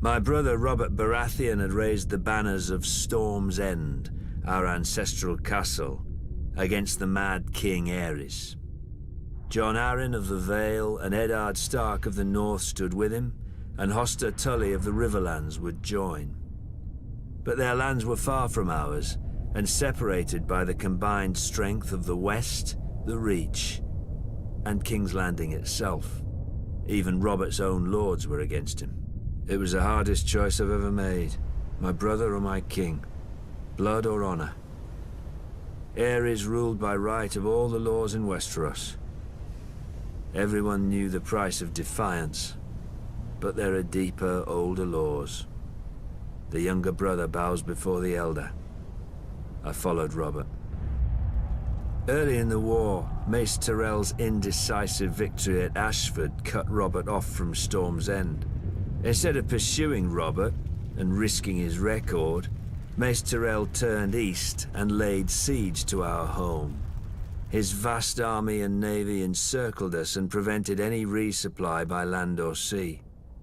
My brother Robert Baratheon had raised the banners of Storm's End, our ancestral castle, against the mad King Aerys. Jon Arryn of the Vale and Eddard Stark of the North stood with him, and Hoster Tully of the Riverlands would join. But their lands were far from ours, and separated by the combined strength of the West, the Reach, and King's Landing itself. Even Robert's own lords were against him. It was the hardest choice I've ever made. My brother or my king. Blood or honor. Aerys ruled by right of all the laws in Westeros. Everyone knew the price of defiance, but there are deeper, older laws. The younger brother bows before the elder. I followed Robert. Early in the war, Mace Tyrell's indecisive victory at Ashford cut Robert off from Storm's End. Instead of pursuing Robert and risking his record, Mace Tyrell turned east and laid siege to our home. His vast army and navy encircled us and prevented any resupply by land or sea.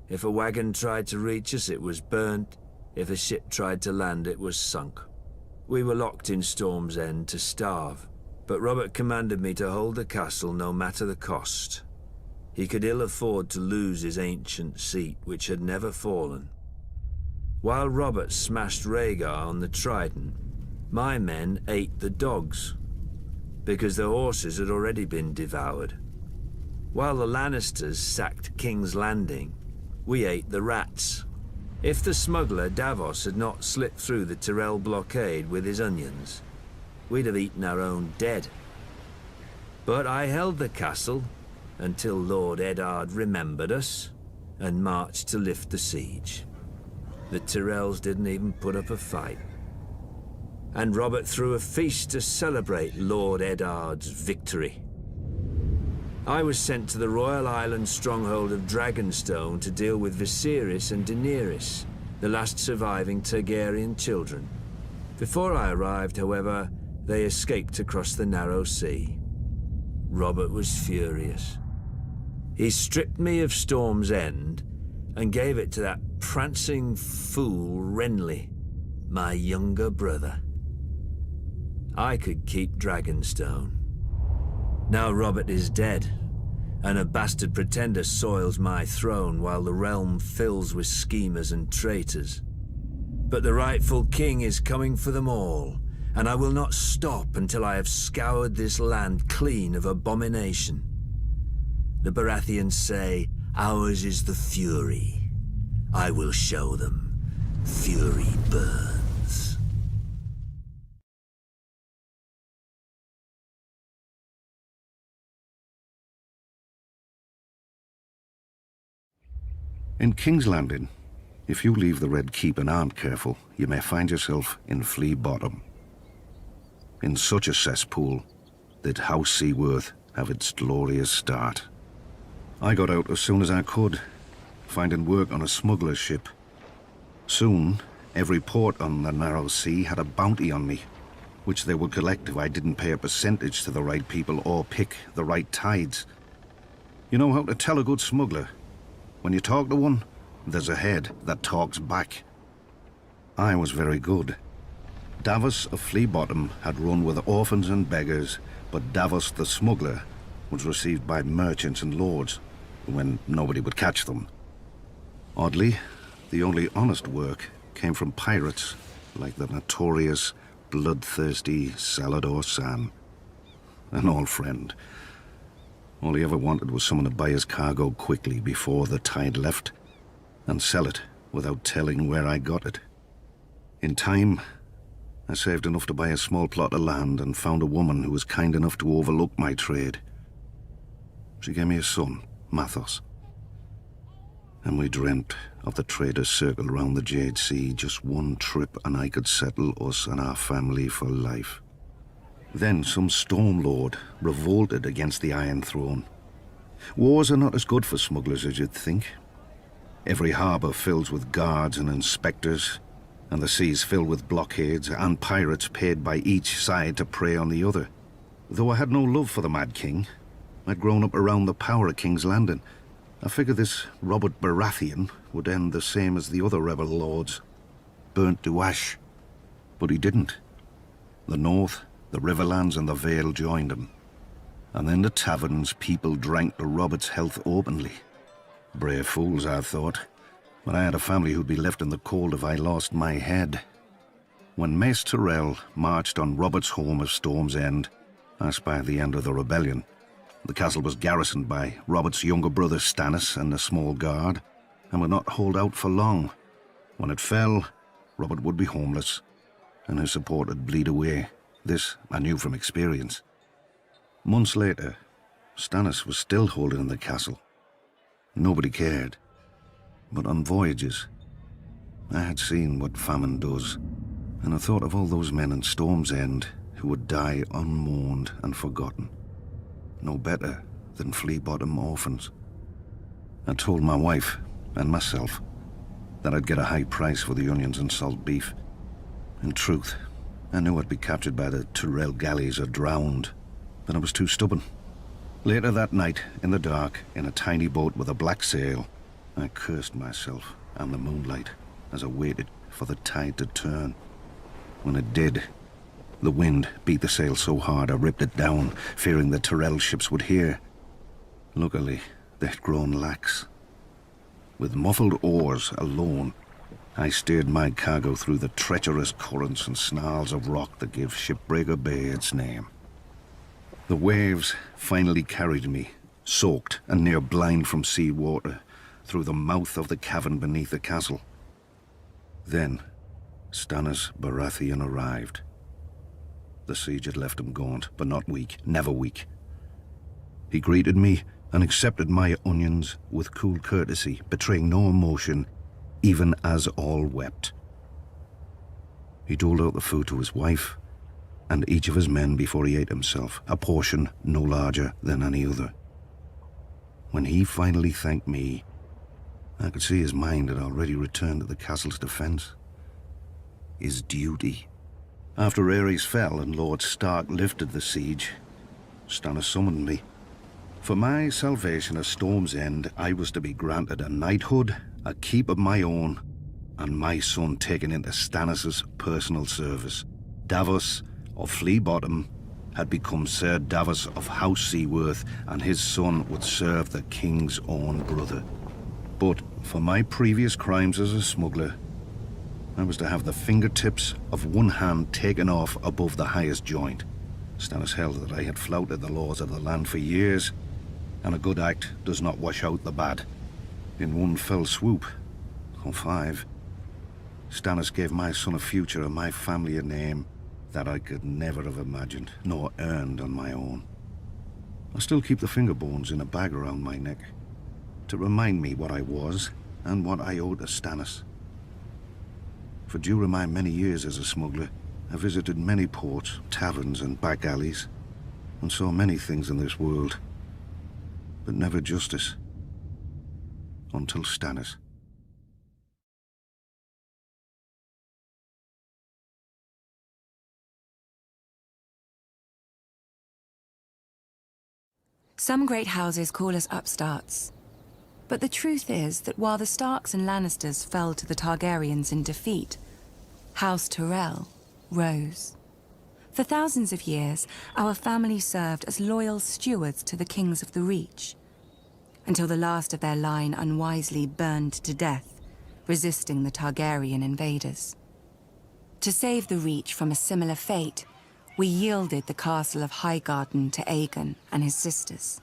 If a wagon tried to reach us, it was burnt. If a ship tried to land, it was sunk. We were locked in Storm's End to starve, but Robert commanded me to hold the castle no matter the cost. He could ill afford to lose his ancient seat, which had never fallen. While Robert smashed Rhaegar on the Trident, my men ate the dogs, because the horses had already been devoured. While the Lannisters sacked King's Landing, we ate the rats. If the smuggler Davos had not slipped through the Tyrell blockade with his onions, we'd have eaten our own dead. But I held the castle until Lord Eddard remembered us and marched to lift the siege. The Tyrells didn't even put up a fight. And Robert threw a feast to celebrate Lord Eddard's victory. I was sent to the Royal Island stronghold of Dragonstone to deal with Viserys and Daenerys, the last surviving Targaryen children. Before I arrived, however, they escaped across the narrow sea. Robert was furious. He stripped me of Storm's End and gave it to that prancing fool Renly, my younger brother. I could keep Dragonstone. Now Robert is dead, and a bastard pretender soils my throne while the realm fills with schemers and traitors. But the rightful king is coming for them all, and I will not stop until I have scoured this land clean of abomination. The Baratheons say, ours is the fury. I will show them. Fury burns. In King's Landing, if you leave the Red Keep and aren't careful, you may find yourself in Flea Bottom. In such a cesspool did House Seaworth have its glorious start. I got out as soon as I could, finding work on a smuggler's ship. Soon, every port on the narrow sea had a bounty on me, which they would collect if I didn't pay a percentage to the right people or pick the right tides. You know how to tell a good smuggler? When you talk to one, there's a head that talks back. I was very good. Davos of Flea Bottom had run with orphans and beggars, but Davos the smuggler was received by merchants and lords when nobody would catch them. Oddly, the only honest work came from pirates like the notorious, bloodthirsty Salador Sam. An old friend. All he ever wanted was someone to buy his cargo quickly before the tide left and sell it without telling where I got it. In time, I saved enough to buy a small plot of land and found a woman who was kind enough to overlook my trade. She gave me a son, Mathos. And we dreamt of the traders' circle around the Jade Sea. Just one trip and I could settle us and our family for life. Then some Storm Lord revolted against the Iron Throne. Wars are not as good for smugglers as you'd think. Every harbour fills with guards and inspectors, and the seas filled with blockades and pirates paid by each side to prey on the other. Though I had no love for the Mad King, I'd grown up around the power of King's Landing, I figured this Robert Baratheon would end the same as the other rebel lords, burnt to ash. But he didn't. The North, the Riverlands and the Vale joined him. And in the taverns, people drank to Robert's health openly. Brave fools, I thought. But I had a family who'd be left in the cold if I lost my head. When Mace Tyrell marched on Robert's home of Storm's End, I spied the end of the rebellion. The castle was garrisoned by Robert's younger brother Stannis and a small guard, and would not hold out for long. When it fell, Robert would be homeless, and his support would bleed away. This I knew from experience. Months later, Stannis was still holding the castle. Nobody cared. But on voyages, I had seen what famine does, and I thought of all those men in Storm's End who would die unmourned and forgotten. No better than flea-bottom orphans. I told my wife and myself that I'd get a high price for the onions and salt beef. In truth, I knew I'd be captured by the Tyrell galleys or drowned, but I was too stubborn. Later that night, in the dark, in a tiny boat with a black sail, I cursed myself and the moonlight as I waited for the tide to turn. When it did, the wind beat the sail so hard I ripped it down, fearing the Tyrell ships would hear. Luckily, they'd grown lax. With muffled oars alone, I steered my cargo through the treacherous currents and snarls of rock that gave Shipbreaker Bay its name. The waves finally carried me, soaked and near blind from sea water, through the mouth of the cavern beneath the castle. Then, Stannis Baratheon arrived. The siege had left him gaunt, but not weak, never weak. He greeted me and accepted my onions with cool courtesy, betraying no emotion, even as all wept. He doled out the food to his wife and each of his men before he ate himself, a portion no larger than any other. When he finally thanked me, I could see his mind had already returned to the castle's defense. His duty. After Aerys fell and Lord Stark lifted the siege, Stannis summoned me. For my salvation at Storm's End, I was to be granted a knighthood, a keep of my own, and my son taken into Stannis' personal service. Davos of Flea Bottom had become Sir Davos of House Seaworth, and his son would serve the king's own brother. But for my previous crimes as a smuggler, I was to have the fingertips of one hand taken off above the highest joint. Stannis held that I had flouted the laws of the land for years, and a good act does not wash out the bad. In one fell swoop, or 5, Stannis gave my son a future and my family a name that I could never have imagined, nor earned on my own. I still keep the finger bones in a bag around my neck, to remind me what I was and what I owed to Stannis. For during my many years as a smuggler, I visited many ports, taverns and back alleys, and saw many things in this world, but never justice. Until Stannis. Some great houses call us upstarts. But the truth is that while the Starks and Lannisters fell to the Targaryens in defeat, House Tyrell rose. For thousands of years, our family served as loyal stewards to the kings of the Reach, until the last of their line unwisely burned to death, resisting the Targaryen invaders. To save the Reach from a similar fate, we yielded the castle of Highgarden to Aegon and his sisters.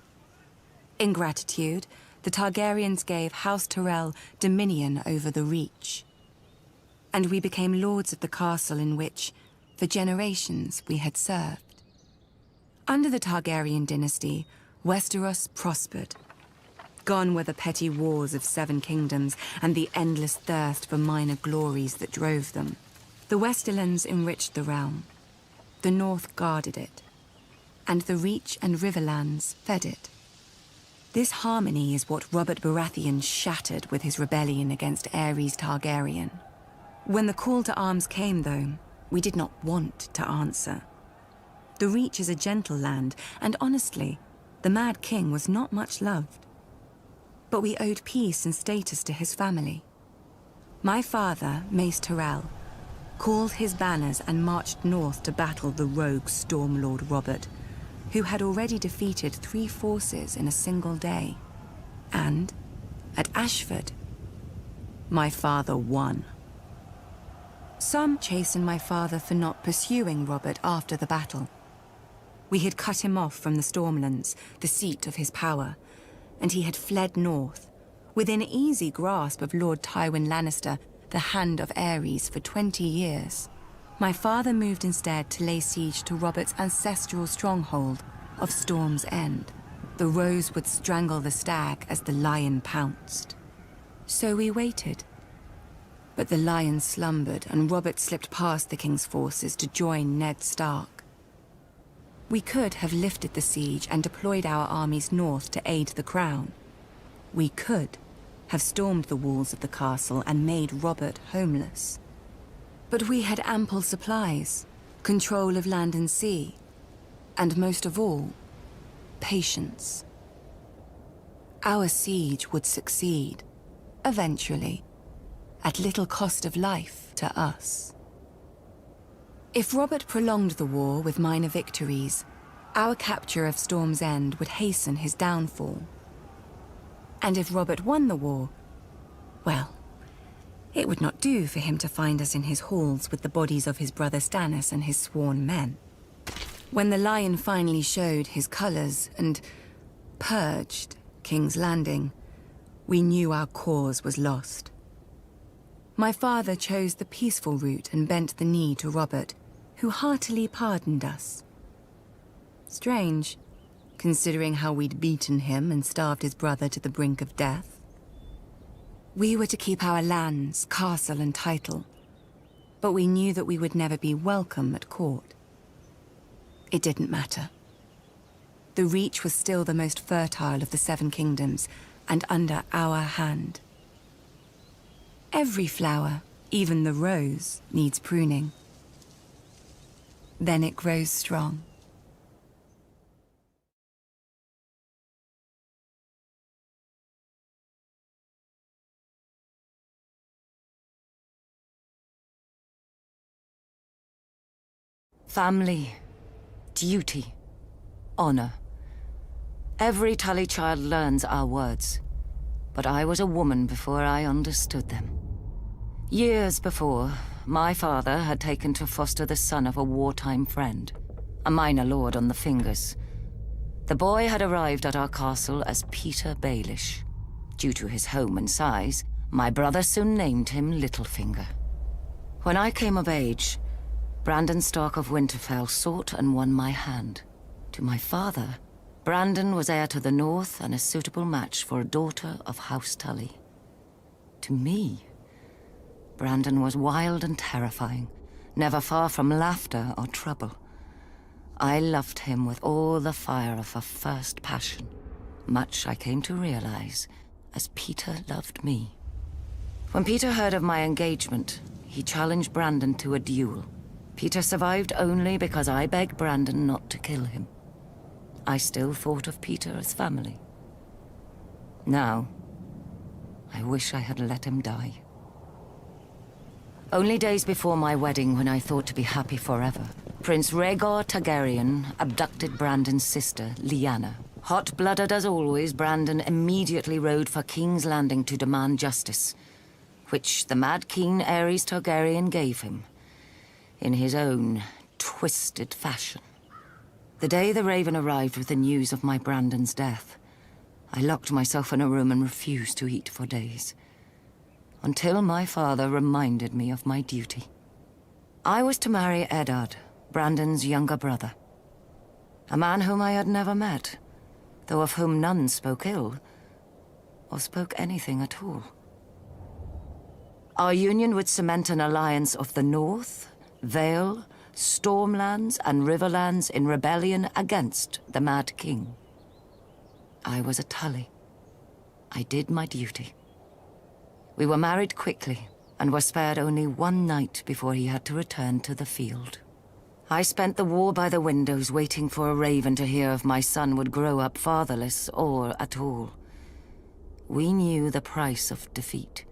In gratitude, the Targaryens gave House Tyrell dominion over the Reach. And we became lords of the castle in which, for generations, we had served. Under the Targaryen dynasty, Westeros prospered. Gone were the petty wars of 7 kingdoms and the endless thirst for minor glories that drove them. The Westerlands enriched the realm. The North guarded it. And the Reach and Riverlands fed it. This harmony is what Robert Baratheon shattered with his rebellion against Aerys Targaryen. When the call to arms came, though, we did not want to answer. The Reach is a gentle land, and honestly, the Mad King was not much loved. but we owed peace and status to his family. My father, Mace Tyrell, called his banners and marched north to battle the rogue Stormlord Robert, who had already defeated 3 forces in a single day. And, at Ashford, my father won. Some chastened my father for not pursuing Robert after the battle. We had cut him off from the Stormlands, the seat of his power, and he had fled north, within easy grasp of Lord Tywin Lannister, the Hand of Aerys, for 20 years. My father moved instead to lay siege to Robert's ancestral stronghold of Storm's End. The rose would strangle the stag as the lion pounced. So we waited. But the lion slumbered, and Robert slipped past the king's forces to join Ned Stark. We could have lifted the siege and deployed our armies north to aid the crown. We could have stormed the walls of the castle and made Robert homeless. But we had ample supplies, control of land and sea, and most of all, patience. Our siege would succeed, eventually, at little cost of life to us. If Robert prolonged the war with minor victories, our capture of Storm's End would hasten his downfall. And if Robert won the war, well, it would not do for him to find us in his halls with the bodies of his brother Stannis and his sworn men. When the lion finally showed his colors and purged King's Landing, we knew our cause was lost. My father chose the peaceful route and bent the knee to Robert, who heartily pardoned us. Strange, considering how we'd beaten him and starved his brother to the brink of death. We were to keep our lands, castle, and title, but we knew that we would never be welcome at court. It didn't matter. The Reach was still the most fertile of the 7 kingdoms, and under our hand. Every flower, even the rose, needs pruning. Then it grows strong. Family, duty, honor. Every Tully child learns our words, but I was a woman before I understood them. Years before, my father had taken to foster the son of a wartime friend, a minor lord on the Fingers. The boy had arrived at our castle as Peter Baelish. Due to his home and size, my brother soon named him Littlefinger. When I came of age, Brandon Stark of Winterfell sought and won my hand. To my father, Brandon was heir to the north and a suitable match for a daughter of House Tully. To me, Brandon was wild and terrifying, never far from laughter or trouble. I loved him with all the fire of a first passion, much I came to realize as Peter loved me. When Peter heard of my engagement, he challenged Brandon to a duel. Peter survived only because I begged Brandon not to kill him. I still thought of Peter as family. Now, I wish I had let him die. Only days before my wedding, when I thought to be happy forever, Prince Rhaegar Targaryen abducted Brandon's sister, Lyanna. Hot-blooded as always, Brandon immediately rode for King's Landing to demand justice, which the Mad King Aerys Targaryen gave him, in his own twisted fashion. The day the Raven arrived with the news of my Brandon's death, I locked myself in a room and refused to eat for days, until my father reminded me of my duty. I was to marry Eddard, Brandon's younger brother, a man whom I had never met, though of whom none spoke ill, or spoke anything at all. Our union would cement an alliance of the North, Vale, Stormlands, and Riverlands in rebellion against the Mad King. I was a Tully. I did my duty. We were married quickly, and were spared only one night before he had to return to the field. I spent the war by the windows waiting for a raven to hear if my son would grow up fatherless or at all. We knew the price of defeat.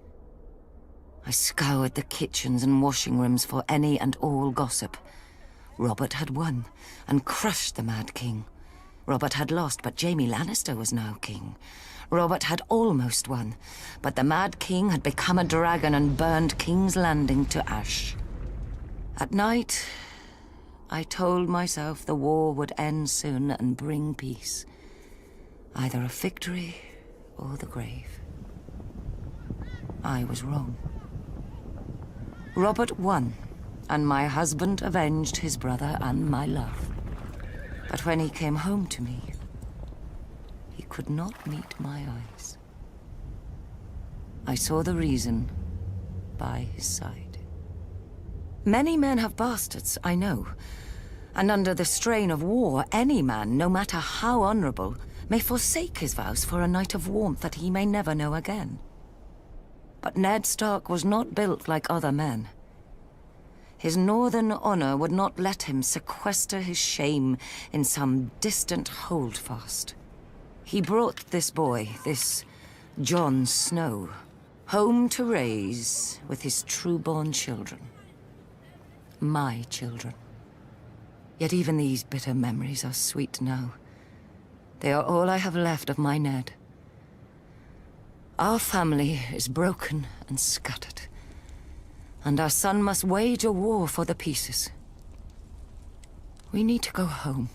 I scoured the kitchens and washing rooms for any and all gossip. Robert had won and crushed the Mad King. Robert had lost, but Jaime Lannister was now king. Robert had almost won, but the Mad King had become a dragon and burned King's Landing to ash. At night, I told myself the war would end soon and bring peace. Either a victory or the grave. I was wrong. Robert won, and my husband avenged his brother and my love. But when he came home to me, he could not meet my eyes. I saw the reason by his side. Many men have bastards, I know. And under the strain of war, any man, no matter how honorable, may forsake his vows for a night of warmth that he may never know again. But Ned Stark was not built like other men. His northern honor would not let him sequester his shame in some distant holdfast. He brought this boy, this Jon Snow, home to raise with his true-born children. My children. Yet even these bitter memories are sweet now. They are all I have left of my Ned. Our family is broken and scattered, and our son must wage a war for the pieces. We need to go home.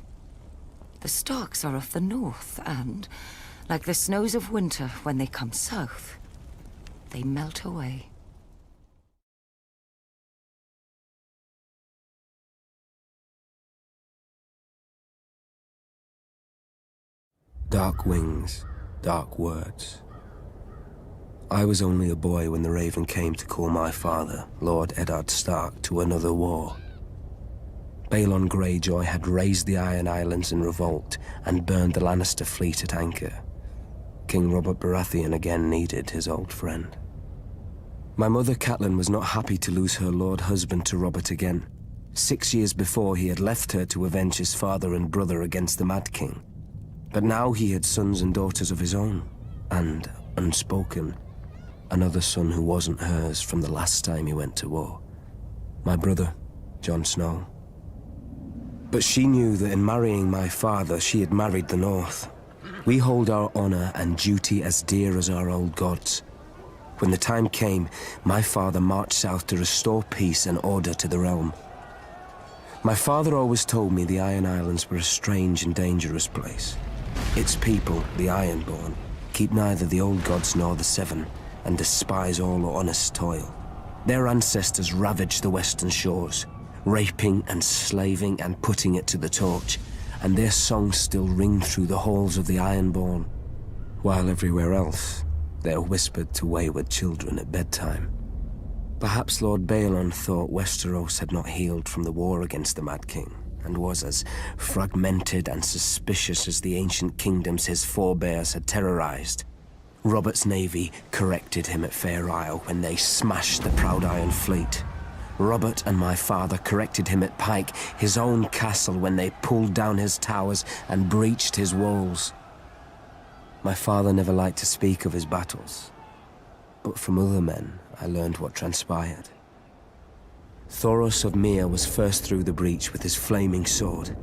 The Starks are of the north, and, like the snows of winter when they come south, they melt away. Dark wings, dark words. I was only a boy when the Raven came to call my father, Lord Eddard Stark, to another war. Balon Greyjoy had razed the Iron Islands in revolt and burned the Lannister fleet at anchor. King Robert Baratheon again needed his old friend. My mother Catelyn was not happy to lose her lord husband to Robert again. 6 years before, he had left her to avenge his father and brother against the Mad King. But now he had sons and daughters of his own, and, unspoken, another son who wasn't hers from the last time he went to war. My brother, Jon Snow. But she knew that in marrying my father, she had married the North. We hold our honor and duty as dear as our old gods. When the time came, my father marched south to restore peace and order to the realm. My father always told me the Iron Islands were a strange and dangerous place. Its people, the Ironborn, keep neither the old gods nor the Seven, and despise all honest toil. Their ancestors ravaged the western shores, raping and slaving and putting it to the torch, and their songs still ring through the halls of the Ironborn, while everywhere else they're whispered to wayward children at bedtime. Perhaps Lord Balon thought Westeros had not healed from the war against the Mad King, and was as fragmented and suspicious as the ancient kingdoms his forebears had terrorized. Robert's navy corrected him at Fair Isle when they smashed the Proud Iron Fleet. Robert and my father corrected him at Pike, his own castle, when they pulled down his towers and breached his walls. My father never liked to speak of his battles, but from other men I learned what transpired. Thoros of Myr was first through the breach with his flaming sword.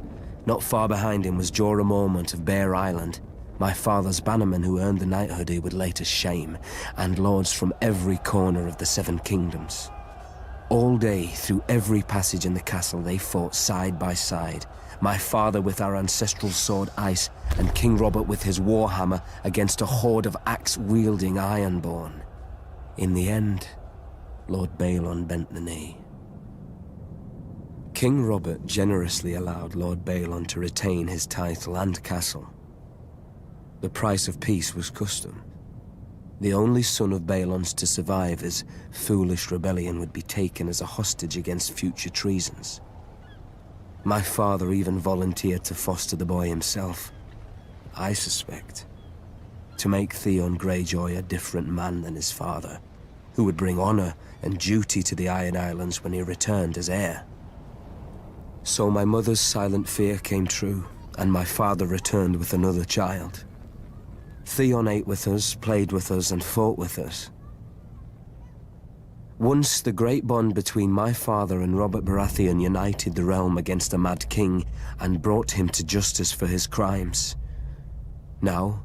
Not far behind him was Jorah Mormont of Bear Island, my father's bannerman who earned the knighthood he would later shame, and lords from every corner of the Seven Kingdoms. All day, through every passage in the castle, they fought side by side. My father with our ancestral sword Ice, and King Robert with his warhammer against a horde of axe-wielding Ironborn. In the end, Lord Balon bent the knee. King Robert generously allowed Lord Balon to retain his title and castle. The price of peace was custom. The only son of Balon's to survive his foolish rebellion would be taken as a hostage against future treasons. My father even volunteered to foster the boy himself, I suspect, to make Theon Greyjoy a different man than his father, who would bring honor and duty to the Iron Islands when he returned as heir. So my mother's silent fear came true, and my father returned with another child. Theon ate with us, played with us, and fought with us. Once the great bond between my father and Robert Baratheon united the realm against a mad king and brought him to justice for his crimes. Now,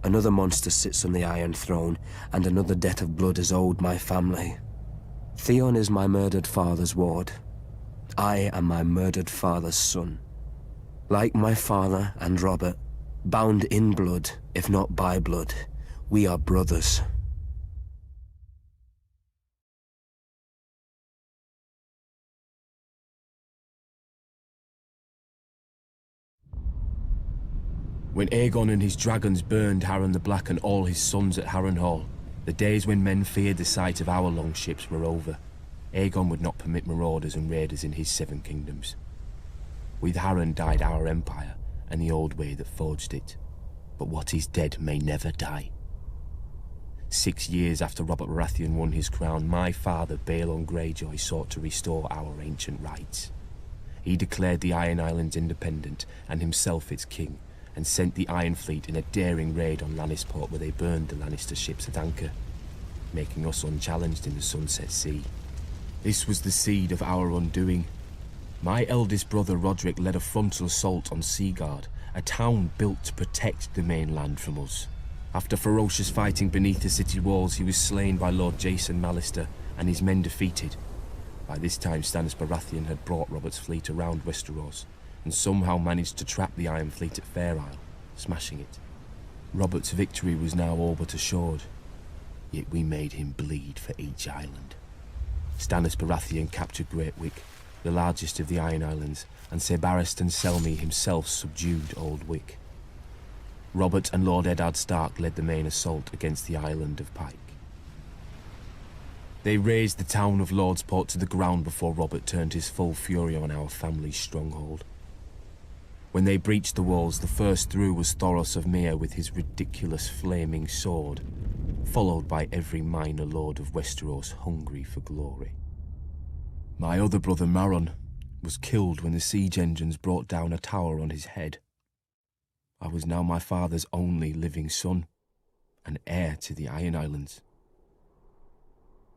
another monster sits on the Iron Throne, and another debt of blood is owed my family. Theon is my murdered father's ward. I am my murdered father's son. Like my father and Robert, bound in blood, if not by blood, we are brothers. When Aegon and his dragons burned Harren the Black and all his sons at Harrenhal, the days when men feared the sight of our longships were over. Aegon would not permit marauders and raiders in his 7 kingdoms. With Harren died our empire, and the old way that forged it. But what is dead may never die. 6 years after Robert Baratheon won his crown, my father, Balon Greyjoy, sought to restore our ancient rights. He declared the Iron Islands independent, and himself its king, and sent the Iron Fleet in a daring raid on Lannisport where they burned the Lannister ships at anchor, making us unchallenged in the Sunset Sea. This was the seed of our undoing. My eldest brother Roderick led a frontal assault on Seaguard, a town built to protect the mainland from us. After ferocious fighting beneath the city walls, he was slain by Lord Jason Mallister and his men defeated. By this time, Stannis Baratheon had brought Robert's fleet around Westeros, and somehow managed to trap the Iron Fleet at Fair Isle, smashing it. Robert's victory was now all but assured, yet we made him bleed for each island. Stannis Baratheon captured Great Wick, the largest of the Iron Islands, and Ser Barristan Selmy himself subdued Old Wick. Robert and Lord Eddard Stark led the main assault against the island of Pike. They razed the town of Lordsport to the ground before Robert turned his full fury on our family's stronghold. When they breached the walls, the first through was Thoros of Myr with his ridiculous flaming sword, followed by every minor lord of Westeros hungry for glory. My other brother Maron was killed when the siege engines brought down a tower on his head. I was now my father's only living son, and heir to the Iron Islands.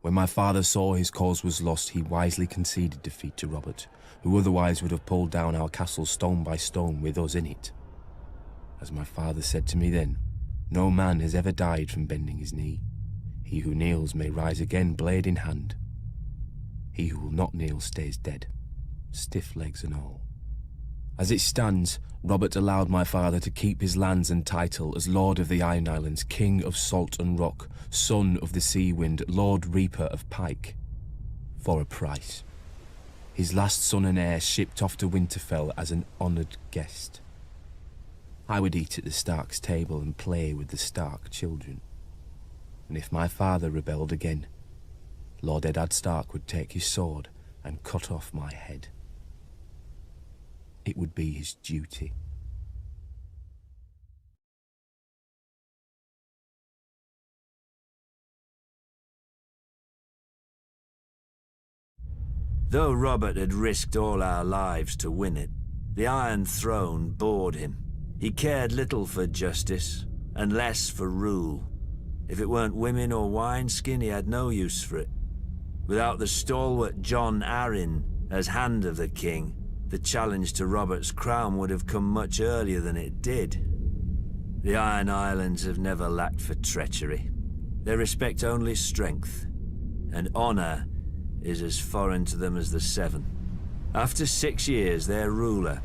When my father saw his cause was lost, he wisely conceded defeat to Robert, who otherwise would have pulled down our castle stone by stone with us in it. As my father said to me then, no man has ever died from bending his knee. He who kneels may rise again, blade in hand. He who will not kneel stays dead, stiff legs and all. As it stands, Robert allowed my father to keep his lands and title as Lord of the Iron Islands, King of Salt and Rock, Son of the Sea Wind, Lord Reaper of Pike, for a price. His last son and heir shipped off to Winterfell as an honoured guest. I would eat at the Stark's table and play with the Stark children. And if my father rebelled again, Lord Eddard Stark would take his sword and cut off my head. It would be his duty. Though Robert had risked all our lives to win it, the Iron Throne bored him. He cared little for justice, and less for rule. If it weren't women or wineskin, he had no use for it. Without the stalwart Jon Arryn as Hand of the King, the challenge to Robert's crown would have come much earlier than it did. The Iron Islands have never lacked for treachery. They respect only strength, and honor is as foreign to them as the Seven. After 6 years, their ruler,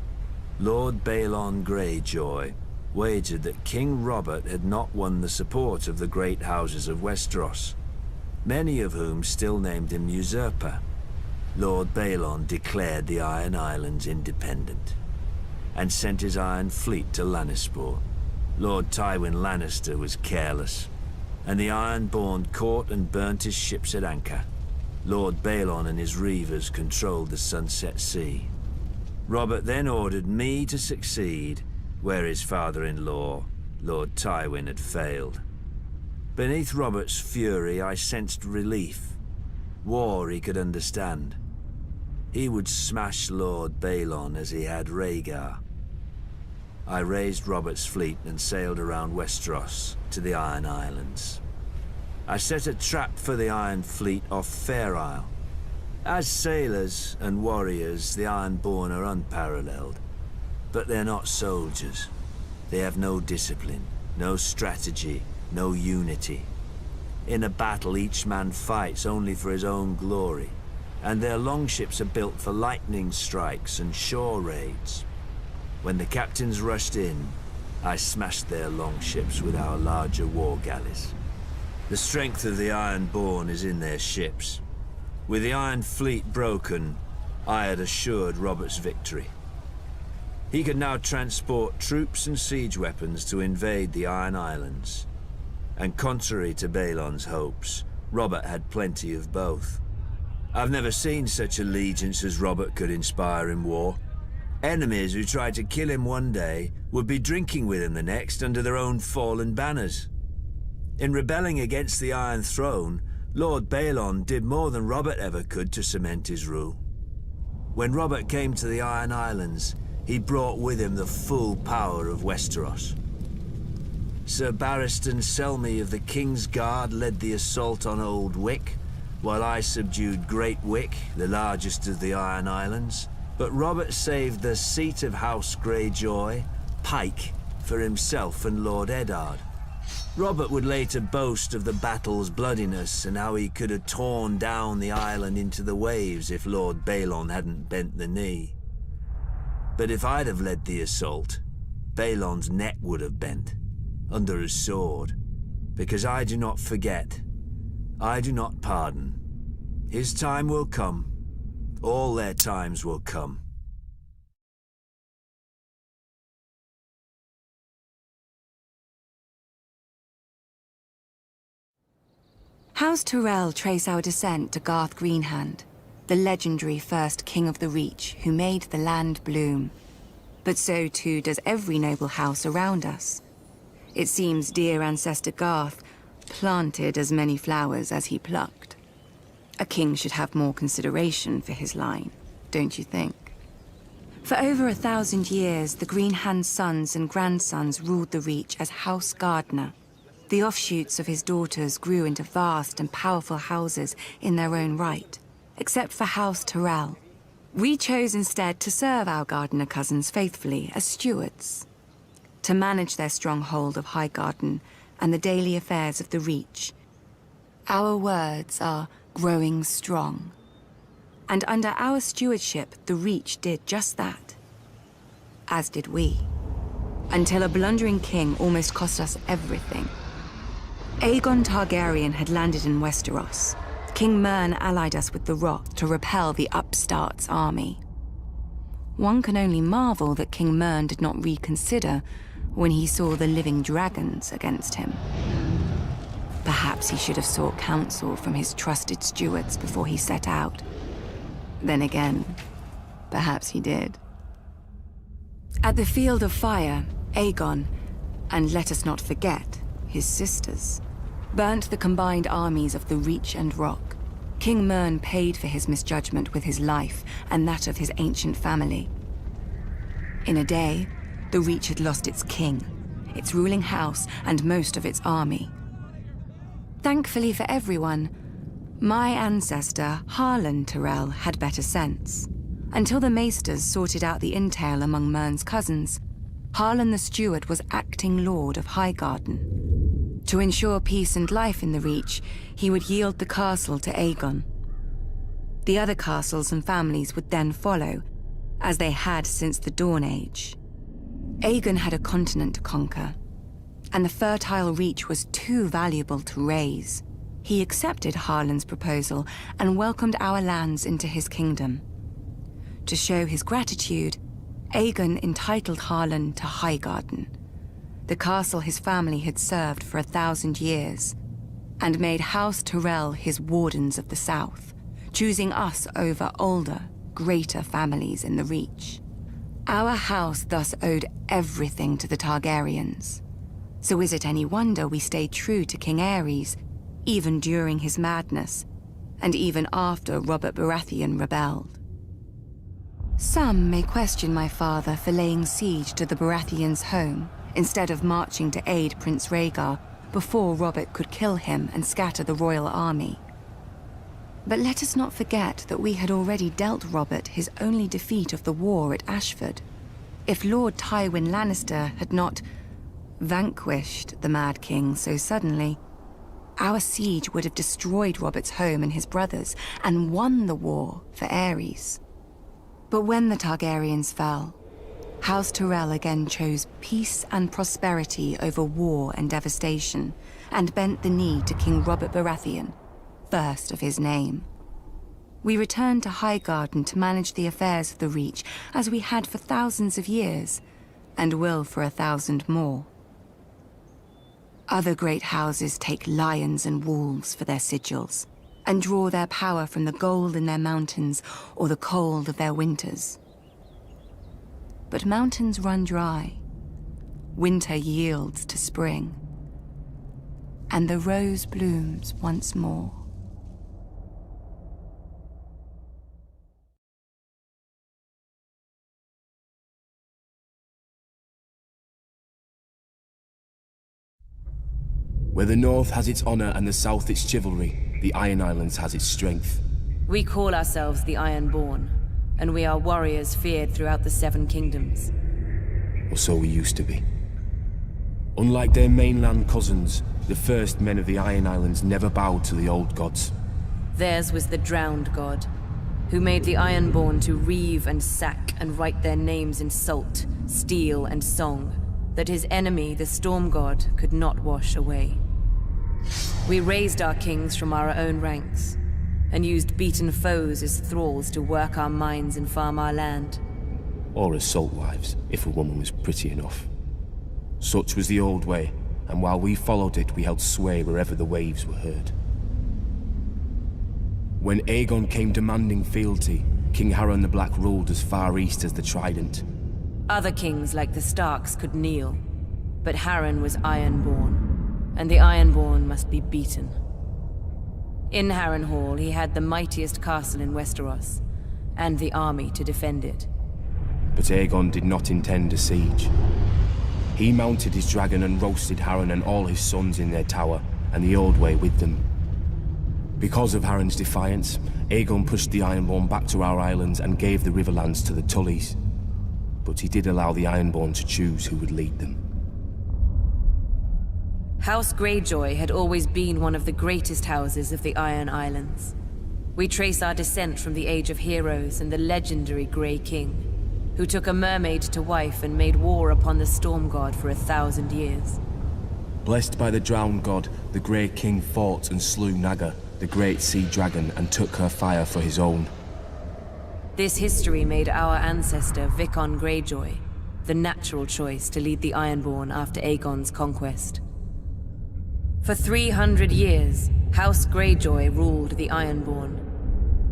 Lord Balon Greyjoy, wagered that King Robert had not won the support of the great houses of Westeros, many of whom still named him usurper. Lord Balon declared the Iron Islands independent, and sent his Iron Fleet to Lannisport. Lord Tywin Lannister was careless, and the Ironborn caught and burnt his ships at anchor. Lord Balon and his reavers controlled the Sunset Sea. Robert then ordered me to succeed where his father-in-law, Lord Tywin, had failed. Beneath Robert's fury, I sensed relief. War he could understand. He would smash Lord Balon as he had Rhaegar. I raised Robert's fleet and sailed around Westeros to the Iron Islands. I set a trap for the Iron Fleet off Fair Isle. As sailors and warriors, the Ironborn are unparalleled. But they're not soldiers. They have no discipline, no strategy, no unity. In a battle, each man fights only for his own glory, and their longships are built for lightning strikes and shore raids. When the captains rushed in, I smashed their longships with our larger war galleys. The strength of the Ironborn is in their ships. With the Iron Fleet broken, I had assured Robert's victory. He could now transport troops and siege weapons to invade the Iron Islands. And contrary to Balon's hopes, Robert had plenty of both. I've never seen such allegiance as Robert could inspire in war. Enemies who tried to kill him one day would be drinking with him the next under their own fallen banners. In rebelling against the Iron Throne, Lord Balon did more than Robert ever could to cement his rule. When Robert came to the Iron Islands, he brought with him the full power of Westeros. Sir Barristan Selmy of the King's Guard led the assault on Old Wick, while I subdued Great Wick, the largest of the Iron Islands. But Robert saved the seat of House Greyjoy, Pike, for himself and Lord Eddard. Robert would later boast of the battle's bloodiness and how he could have torn down the island into the waves if Lord Balon hadn't bent the knee. But if I'd have led the assault, Balon's neck would have bent, under his sword, because I do not forget, I do not pardon. His time will come. All their times will come. House Tyrell trace our descent to Garth Greenhand, the legendary first king of the Reach who made the land bloom. But so too does every noble house around us. It seems dear ancestor Garth planted as many flowers as he plucked. A king should have more consideration for his line, don't you think? For over 1,000 years, the Greenhand sons and grandsons ruled the Reach as House Gardener. The offshoots of his daughters grew into vast and powerful houses in their own right, except for House Tyrell. We chose instead to serve our Gardener cousins faithfully as stewards, to manage their stronghold of Highgarden and the daily affairs of the Reach. Our words are growing strong. And under our stewardship, the Reach did just that. As did we. Until a blundering king almost cost us everything. Aegon Targaryen had landed in Westeros. King Mern allied us with the Rock to repel the upstart's army. One can only marvel that King Mern did not reconsider when he saw the living dragons against him. Perhaps he should have sought counsel from his trusted stewards before he set out. Then again, perhaps he did. At the Field of Fire, Aegon, and let us not forget, his sisters, burnt the combined armies of the Reach and Rock. King Mern paid for his misjudgment with his life and that of his ancient family. In a day, the Reach had lost its king, its ruling house, and most of its army. Thankfully for everyone, my ancestor, Harlan Tyrell, had better sense. Until the Maesters sorted out the entail among Mern's cousins, Harlan the Steward was acting Lord of Highgarden. To ensure peace and life in the Reach, he would yield the castle to Aegon. The other castles and families would then follow, as they had since the Dawn Age. Aegon had a continent to conquer, and the fertile Reach was too valuable to raze. He accepted Harlan's proposal and welcomed our lands into his kingdom. To show his gratitude, Aegon entitled Harlan to Highgarden, the castle his family had served for 1,000 years, and made House Tyrell his wardens of the south, choosing us over older, greater families in the Reach. Our house thus owed everything to the Targaryens. So is it any wonder we stayed true to King Aerys, even during his madness, and even after Robert Baratheon rebelled? Some may question my father for laying siege to the Baratheons' home, instead of marching to aid Prince Rhaegar before Robert could kill him and scatter the royal army. But let us not forget that we had already dealt Robert his only defeat of the war at Ashford. If Lord Tywin Lannister had not vanquished the Mad King so suddenly, our siege would have destroyed Robert's home and his brothers and won the war for Aerys. But when the Targaryens fell, House Tyrell again chose peace and prosperity over war and devastation, and bent the knee to King Robert Baratheon, first of his name. We returned to Highgarden to manage the affairs of the Reach, as we had for thousands of years, and will for 1,000 more. Other great houses take lions and wolves for their sigils, and draw their power from the gold in their mountains or the cold of their winters. But mountains run dry, winter yields to spring, and the rose blooms once more. Where the North has its honor and the South its chivalry, the Iron Islands has its strength. We call ourselves the Ironborn, and we are warriors feared throughout the Seven Kingdoms. Or so we used to be. Unlike their mainland cousins, the first men of the Iron Islands never bowed to the old gods. Theirs was the drowned god, who made the Ironborn to reave and sack and write their names in salt, steel, and song, that his enemy, the Storm God, could not wash away. We raised our kings from our own ranks, and used beaten foes as thralls to work our mines and farm our land. Or as salt wives, if a woman was pretty enough. Such was the old way, and while we followed it, we held sway wherever the waves were heard. When Aegon came demanding fealty, King Harren the Black ruled as far east as the Trident. Other kings like the Starks could kneel, but Harren was Ironborn, and the Ironborn must be beaten. In Harrenhal, he had the mightiest castle in Westeros, and the army to defend it. But Aegon did not intend a siege. He mounted his dragon and roasted Harren and all his sons in their tower, and the Old Way with them. Because of Harren's defiance, Aegon pushed the Ironborn back to our islands and gave the Riverlands to the Tullys. But he did allow the Ironborn to choose who would lead them. House Greyjoy had always been one of the greatest houses of the Iron Islands. We trace our descent from the Age of Heroes and the legendary Grey King, who took a mermaid to wife and made war upon the Storm God for 1,000 years. Blessed by the Drowned God, the Grey King fought and slew Naga, the great sea dragon, and took her fire for his own. This history made our ancestor Vicon Greyjoy the natural choice to lead the Ironborn after Aegon's conquest. For 300 years, House Greyjoy ruled the Ironborn.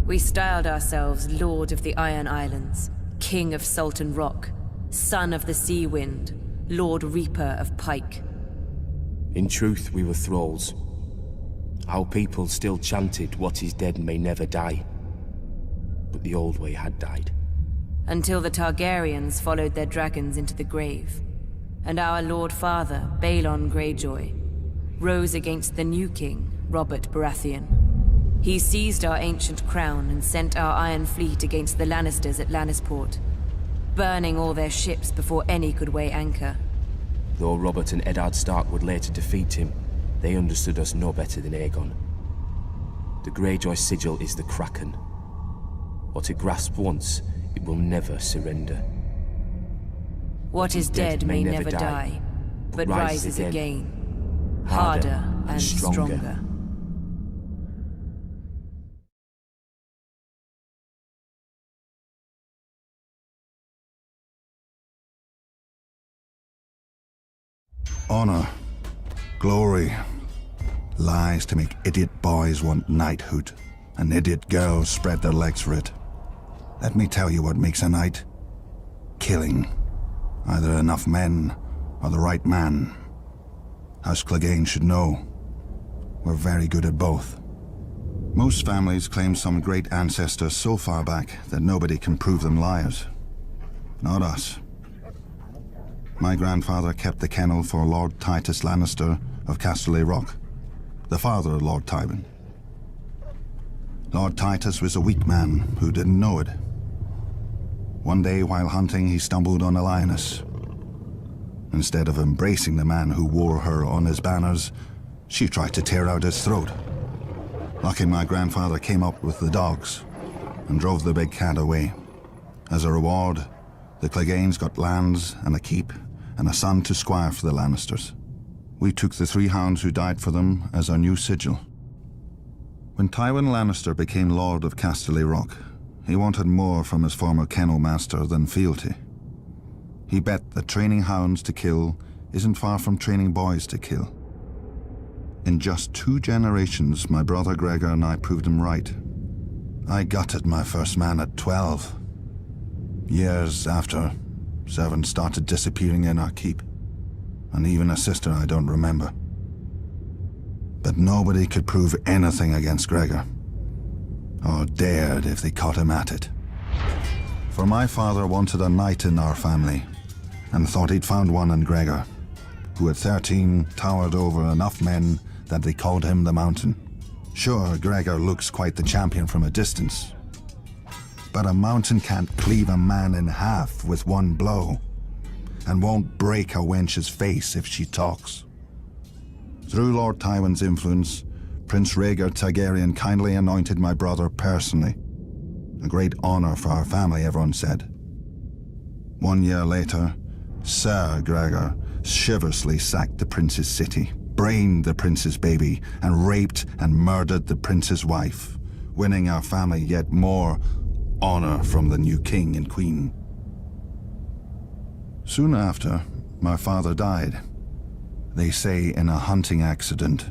We styled ourselves Lord of the Iron Islands, King of Salt and Rock, Son of the Sea Wind, Lord Reaper of Pike. In truth, we were thralls. Our people still chanted, "What is dead may never die." But the Old Way had died. Until the Targaryens followed their dragons into the grave, and our Lord Father, Balon Greyjoy, rose against the new king, Robert Baratheon. He seized our ancient crown and sent our Iron Fleet against the Lannisters at Lannisport, burning all their ships before any could weigh anchor. Though Robert and Eddard Stark would later defeat him, they understood us no better than Aegon. The Greyjoy sigil is the Kraken. What it grasped once, it will never surrender. What is dead may never die, but rises again, harder and stronger. Honor, glory, lies to make idiot boys want knighthood, and idiot girls spread their legs for it. Let me tell you what makes a knight. Killing. Either enough men, or the right man. House Clegane should know. We're very good at both. Most families claim some great ancestor so far back that nobody can prove them liars. Not us. My grandfather kept the kennel for Lord Titus Lannister of Casterly Rock, the father of Lord Tywin. Lord Titus was a weak man who didn't know it. One day while hunting, he stumbled on a lioness. Instead of embracing the man who wore her on his banners, she tried to tear out his throat. Lucky my grandfather came up with the dogs and drove the big cat away. As a reward, the Cleganes got lands and a keep and a son to squire for the Lannisters. We took the 3 hounds who died for them as our new sigil. When Tywin Lannister became Lord of Casterly Rock, he wanted more from his former kennel master than fealty. He bet that training hounds to kill isn't far from training boys to kill. In just 2 generations, my brother Gregor and I proved him right. I gutted my first man at 12. Years after, servants started disappearing in our keep, and even a sister I don't remember. But nobody could prove anything against Gregor, or dared if they caught him at it. For my father wanted a knight in our family, and thought he'd found one in Gregor, who at 13 towered over enough men that they called him the Mountain. Sure, Gregor looks quite the champion from a distance, but a mountain can't cleave a man in half with one blow, and won't break a wench's face if she talks. Through Lord Tywin's influence, Prince Rhaegar Targaryen kindly anointed my brother personally. A great honor for our family, everyone said. 1 year later, Sir Gregor chivalrously sacked the prince's city, brained the prince's baby, and raped and murdered the prince's wife, winning our family yet more honor from the new king and queen. Soon after, my father died. They say in a hunting accident.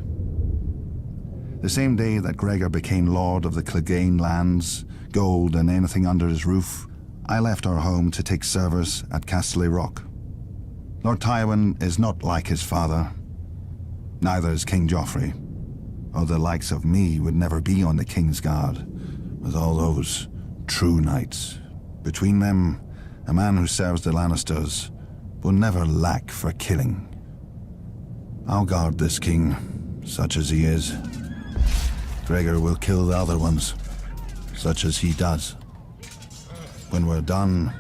The same day that Gregor became lord of the Clegane lands, gold and anything under his roof, I left our home to take service at Casterly Rock. Lord Tywin is not like his father. Neither is King Joffrey, or the likes of me would never be on the King's Guard, with all those true knights. Between them, a man who serves the Lannisters will never lack for killing. I'll guard this king, such as he is. Gregor will kill the other ones, such as he does. When we're done,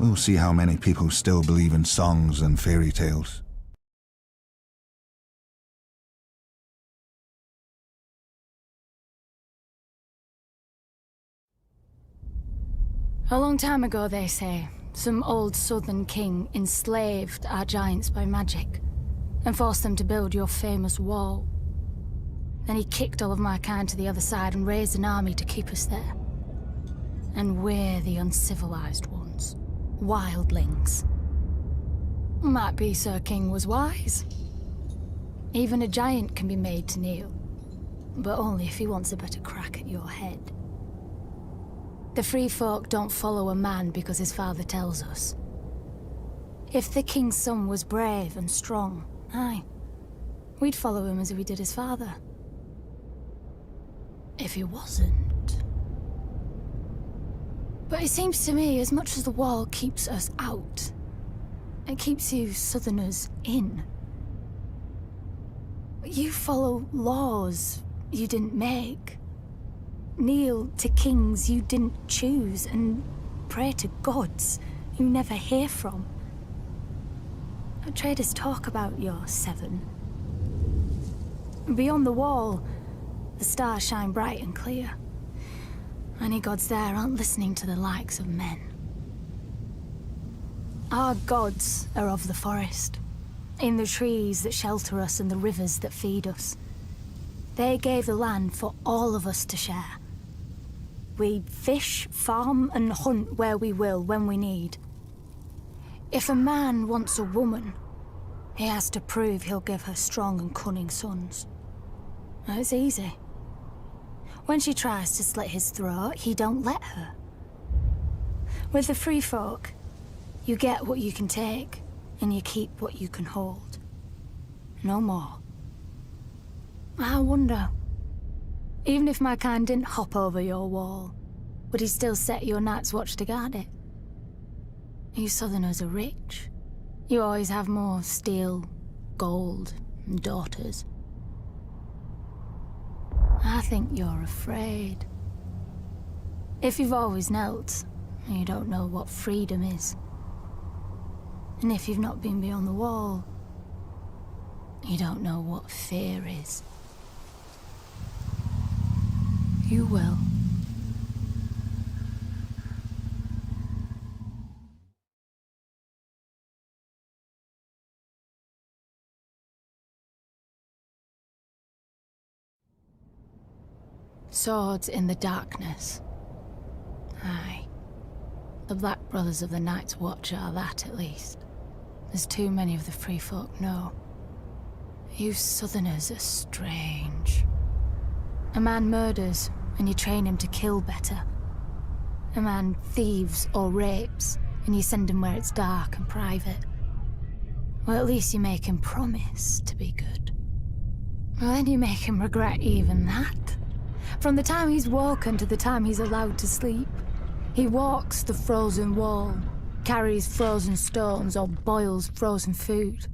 we'll see how many people still believe in songs and fairy tales. A long time ago, they say, some old southern king enslaved our giants by magic and forced them to build your famous wall. Then he kicked all of my kind to the other side and raised an army to keep us there. And we're the uncivilized ones. Wildlings. Might be Sir King was wise. Even a giant can be made to kneel, but only if he wants a better crack at your head. The free folk don't follow a man because his father tells us. If the king's son was brave and strong, aye, we'd follow him as if we did his father. If he wasn't... But it seems to me, as much as the wall keeps us out, it keeps you southerners in. You follow laws you didn't make. Kneel to kings you didn't choose, and pray to gods you never hear from. Traders talk about your 7. Beyond the wall, the stars shine bright and clear. Any gods there aren't listening to the likes of men. Our gods are of the forest, in the trees that shelter us and the rivers that feed us. They gave the land for all of us to share. We fish, farm, and hunt where we will, when we need. If a man wants a woman, he has to prove he'll give her strong and cunning sons. It's easy. When she tries to slit his throat, he don't let her. With the free folk, you get what you can take, and you keep what you can hold. No more. I wonder, Even if my kind didn't hop over your wall, would he still set your Night's Watch to guard it? You Southerners are rich. You always have more steel, gold, and daughters. I think you're afraid. If you've always knelt, you don't know what freedom is. And if you've not been beyond the wall, you don't know what fear is. You will. Swords in the darkness. Aye. The Black Brothers of the Night's Watch are that, at least. As too many of the free folk know. You Southerners are strange. A man murders, and you train him to kill better. A man thieves or rapes, and you send him where it's dark and private. Well, at least you make him promise to be good. Well, then you make him regret even that. From the time he's woken to the time he's allowed to sleep, he walks the frozen wall, carries frozen stones or boils frozen food.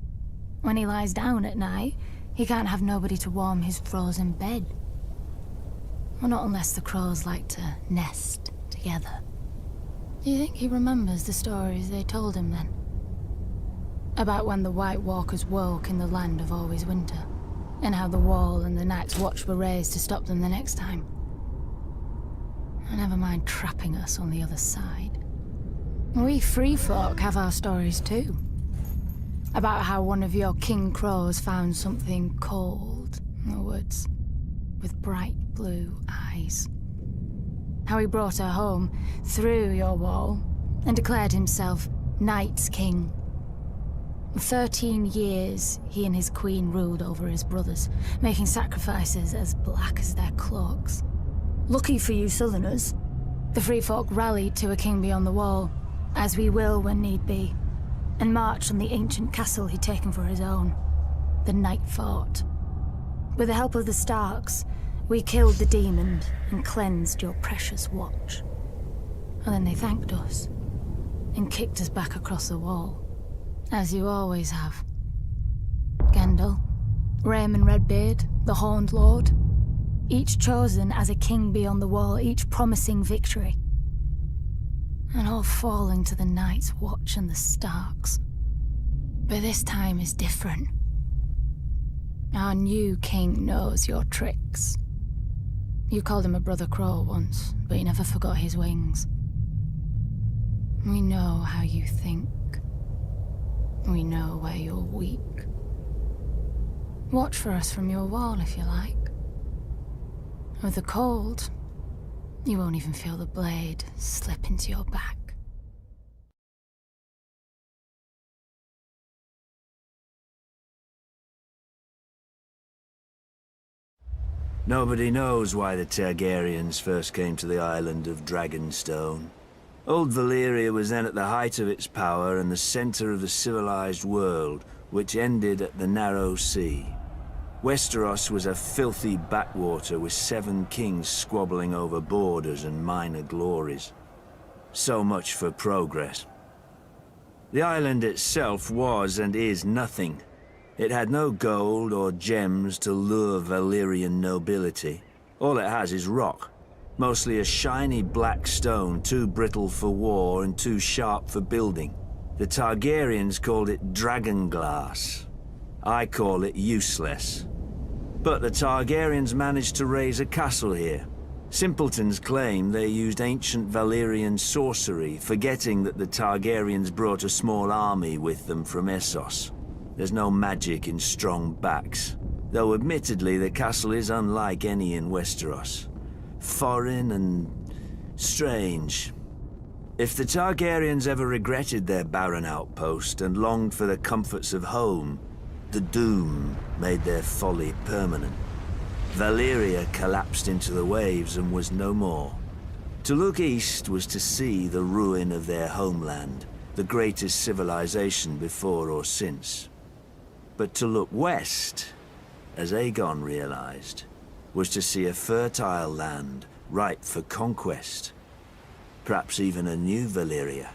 When he lies down at night, he can't have nobody to warm his frozen bed. Well, not unless the crows like to nest together. Do you think he remembers the stories they told him then? About when the White Walkers woke in the land of always winter, and how the wall and the Night's Watch were raised to stop them the next time. Never mind trapping us on the other side. We free folk have our stories too. About how one of your king crows found something cold in the woods, with bright blue eyes. How he brought her home through your wall and declared himself Night's King. 13 years he and his queen ruled over his brothers, making sacrifices as black as their cloaks. Lucky for you Southerners, the free folk rallied to a king beyond the wall, as we will when need be, and marched on the ancient castle he'd taken for his own, the Night Fort. With the help of the Starks, we killed the demon and cleansed your precious watch. And then they thanked us, and kicked us back across the wall. As you always have. Gendel, Raymond Redbeard, the Horned Lord, each chosen as a king beyond the wall, each promising victory. And all falling to the Night's Watch and the Starks. But this time is different. Our new king knows your tricks. You called him a brother crow once, but you never forgot his wings. We know how you think. We know where you're weak. Watch for us from your wall, if you like. With the cold, you won't even feel the blade slip into your back. Nobody knows why the Targaryens first came to the island of Dragonstone. Old Valyria was then at the height of its power and the center of the civilized world, which ended at the Narrow Sea. Westeros was a filthy backwater with 7 kings squabbling over borders and minor glories. So much for progress. The island itself was and is nothing. It had no gold or gems to lure Valyrian nobility. All it has is rock. Mostly a shiny black stone, too brittle for war and too sharp for building. The Targaryens called it dragon glass. I call it useless. But the Targaryens managed to raise a castle here. Simpletons claim they used ancient Valyrian sorcery, forgetting that the Targaryens brought a small army with them from Essos. There's no magic in strong backs, though admittedly the castle is unlike any in Westeros. Foreign and strange. If the Targaryens ever regretted their barren outpost and longed for the comforts of home, the doom made their folly permanent. Valyria collapsed into the waves and was no more. To look east was to see the ruin of their homeland, the greatest civilization before or since. But to look west, as Aegon realized, was to see a fertile land ripe for conquest. Perhaps even a new Valyria.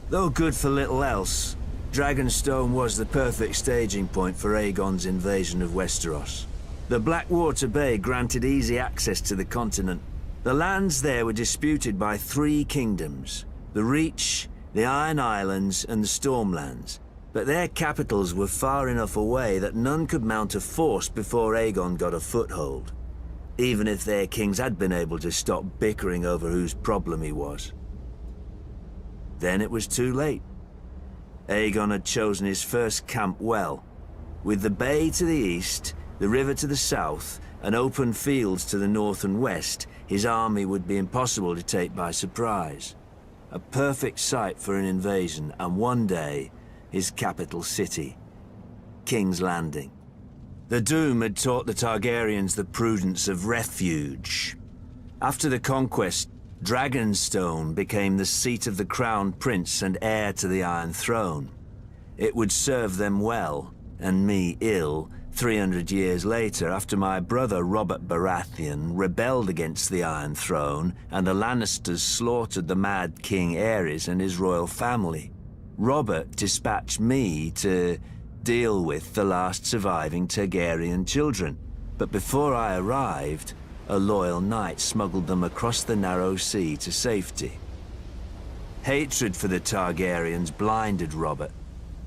Though good for little else, Dragonstone was the perfect staging point for Aegon's invasion of Westeros. The Blackwater Bay granted easy access to the continent. The lands there were disputed by three kingdoms: the Reach, the Iron Islands, and the Stormlands. But their capitals were far enough away that none could mount a force before Aegon got a foothold, even if their kings had been able to stop bickering over whose problem he was. Then it was too late. Aegon had chosen his first camp well, with the bay to the east, the river to the south, and open fields to the north and west. His army would be impossible to take by surprise. A perfect site for an invasion, and one day, his capital city, King's Landing. The Doom had taught the Targaryens the prudence of refuge. After the conquest, Dragonstone became the seat of the crowned prince and heir to the Iron Throne. It would serve them well, and me ill, 300 years later, after my brother Robert Baratheon rebelled against the Iron Throne and the Lannisters slaughtered the Mad King Aerys and his royal family. Robert dispatched me to deal with the last surviving Targaryen children, but before I arrived, a loyal knight smuggled them across the narrow sea to safety. Hatred for the Targaryens blinded Robert.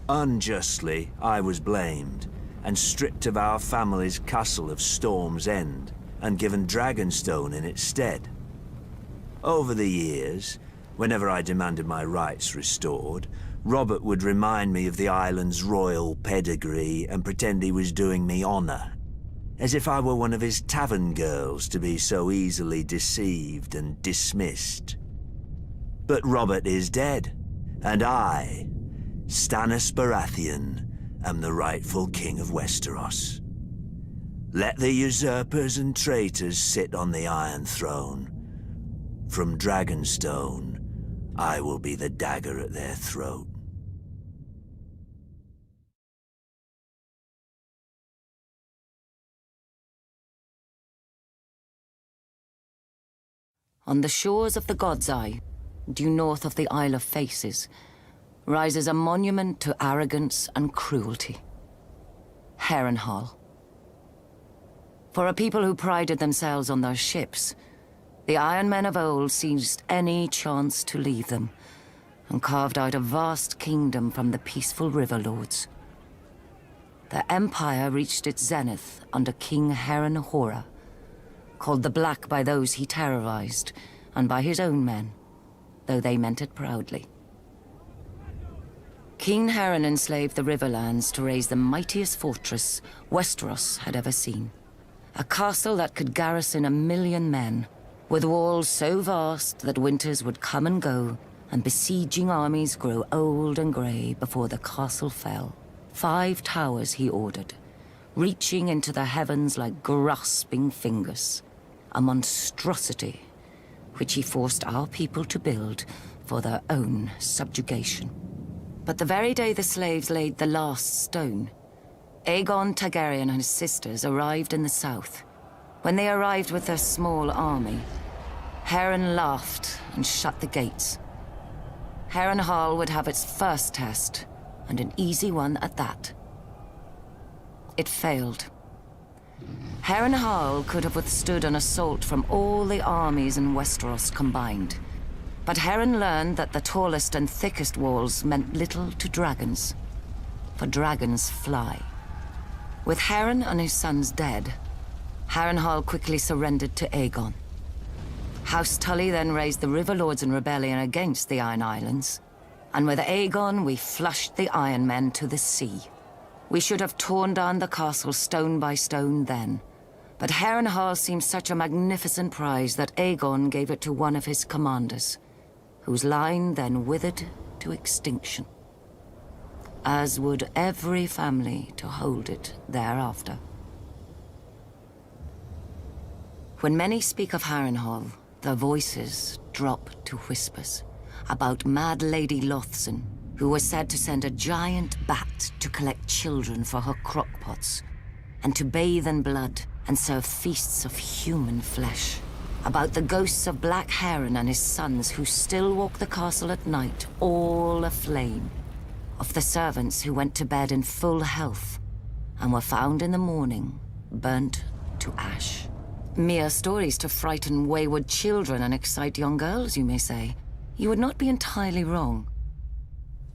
Unjustly, I was blamed, and stripped of our family's castle of Storm's End, and given Dragonstone in its stead. Over the years, whenever I demanded my rights restored, Robert would remind me of the island's royal pedigree and pretend he was doing me honor, as if I were one of his tavern girls to be so easily deceived and dismissed. But Robert is dead, and I, Stannis Baratheon, am the rightful king of Westeros. Let the usurpers and traitors sit on the Iron Throne. From Dragonstone, I will be the dagger at their throat. On the shores of the God's Eye, due north of the Isle of Faces, rises a monument to arrogance and cruelty. Harrenhal. For a people who prided themselves on their ships, the Iron Men of old seized any chance to leave them, and carved out a vast kingdom from the peaceful river lords. The empire reached its zenith under King Harrenhal, called the Black by those he terrorized, and by his own men, though they meant it proudly. King Harren enslaved the Riverlands to raise the mightiest fortress Westeros had ever seen. A castle that could garrison 1 million men, with walls so vast that winters would come and go, and besieging armies grow old and grey before the castle fell. 5 towers he ordered, reaching into the heavens like grasping fingers. A monstrosity which he forced our people to build for their own subjugation. But the very day the slaves laid the last stone, Aegon Targaryen and his sisters arrived in the south. When they arrived with their small army, Harren laughed and shut the gates. Harrenhal would have its first test, and an easy one at that. It failed. Harrenhal could have withstood an assault from all the armies in Westeros combined. But Harren learned that the tallest and thickest walls meant little to dragons, for dragons fly. With Harren and his sons dead, Harrenhal quickly surrendered to Aegon. House Tully then raised the River Lords in rebellion against the Iron Islands, and with Aegon we flushed the Iron Men to the sea. We should have torn down the castle stone by stone then, but Harrenhal seemed such a magnificent prize that Aegon gave it to one of his commanders, whose line then withered to extinction, as would every family to hold it thereafter. When many speak of Harrenhal, their voices drop to whispers about Mad Lady Lothson, who was said to send a giant bat to collect children for her crockpots, and to bathe in blood and serve feasts of human flesh. About the ghosts of Black Heron and his sons who still walk the castle at night, all aflame. Of the servants who went to bed in full health and were found in the morning, burnt to ash. Mere stories to frighten wayward children and excite young girls, you may say. You would not be entirely wrong.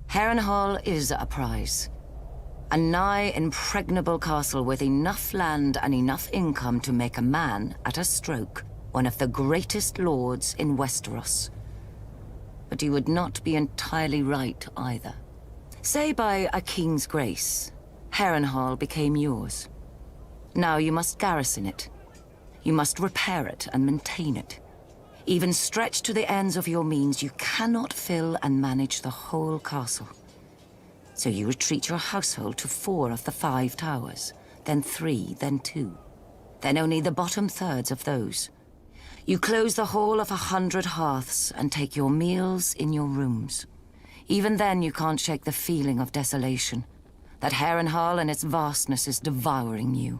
Harrenhal is a prize. A nigh impregnable castle with enough land and enough income to make a man, at a stroke, one of the greatest lords in Westeros. But you would not be entirely right either. Say by a king's grace, Harrenhal became yours. Now you must garrison it. You must repair it and maintain it. Even stretched to the ends of your means, you cannot fill and manage the whole castle. So you retreat your household to 4 of the 5 towers, then 3, then 2, then only the bottom thirds of those. You close the whole of 100 hearths and take your meals in your rooms. Even then you can't shake the feeling of desolation, that Harrenhal and its vastness is devouring you.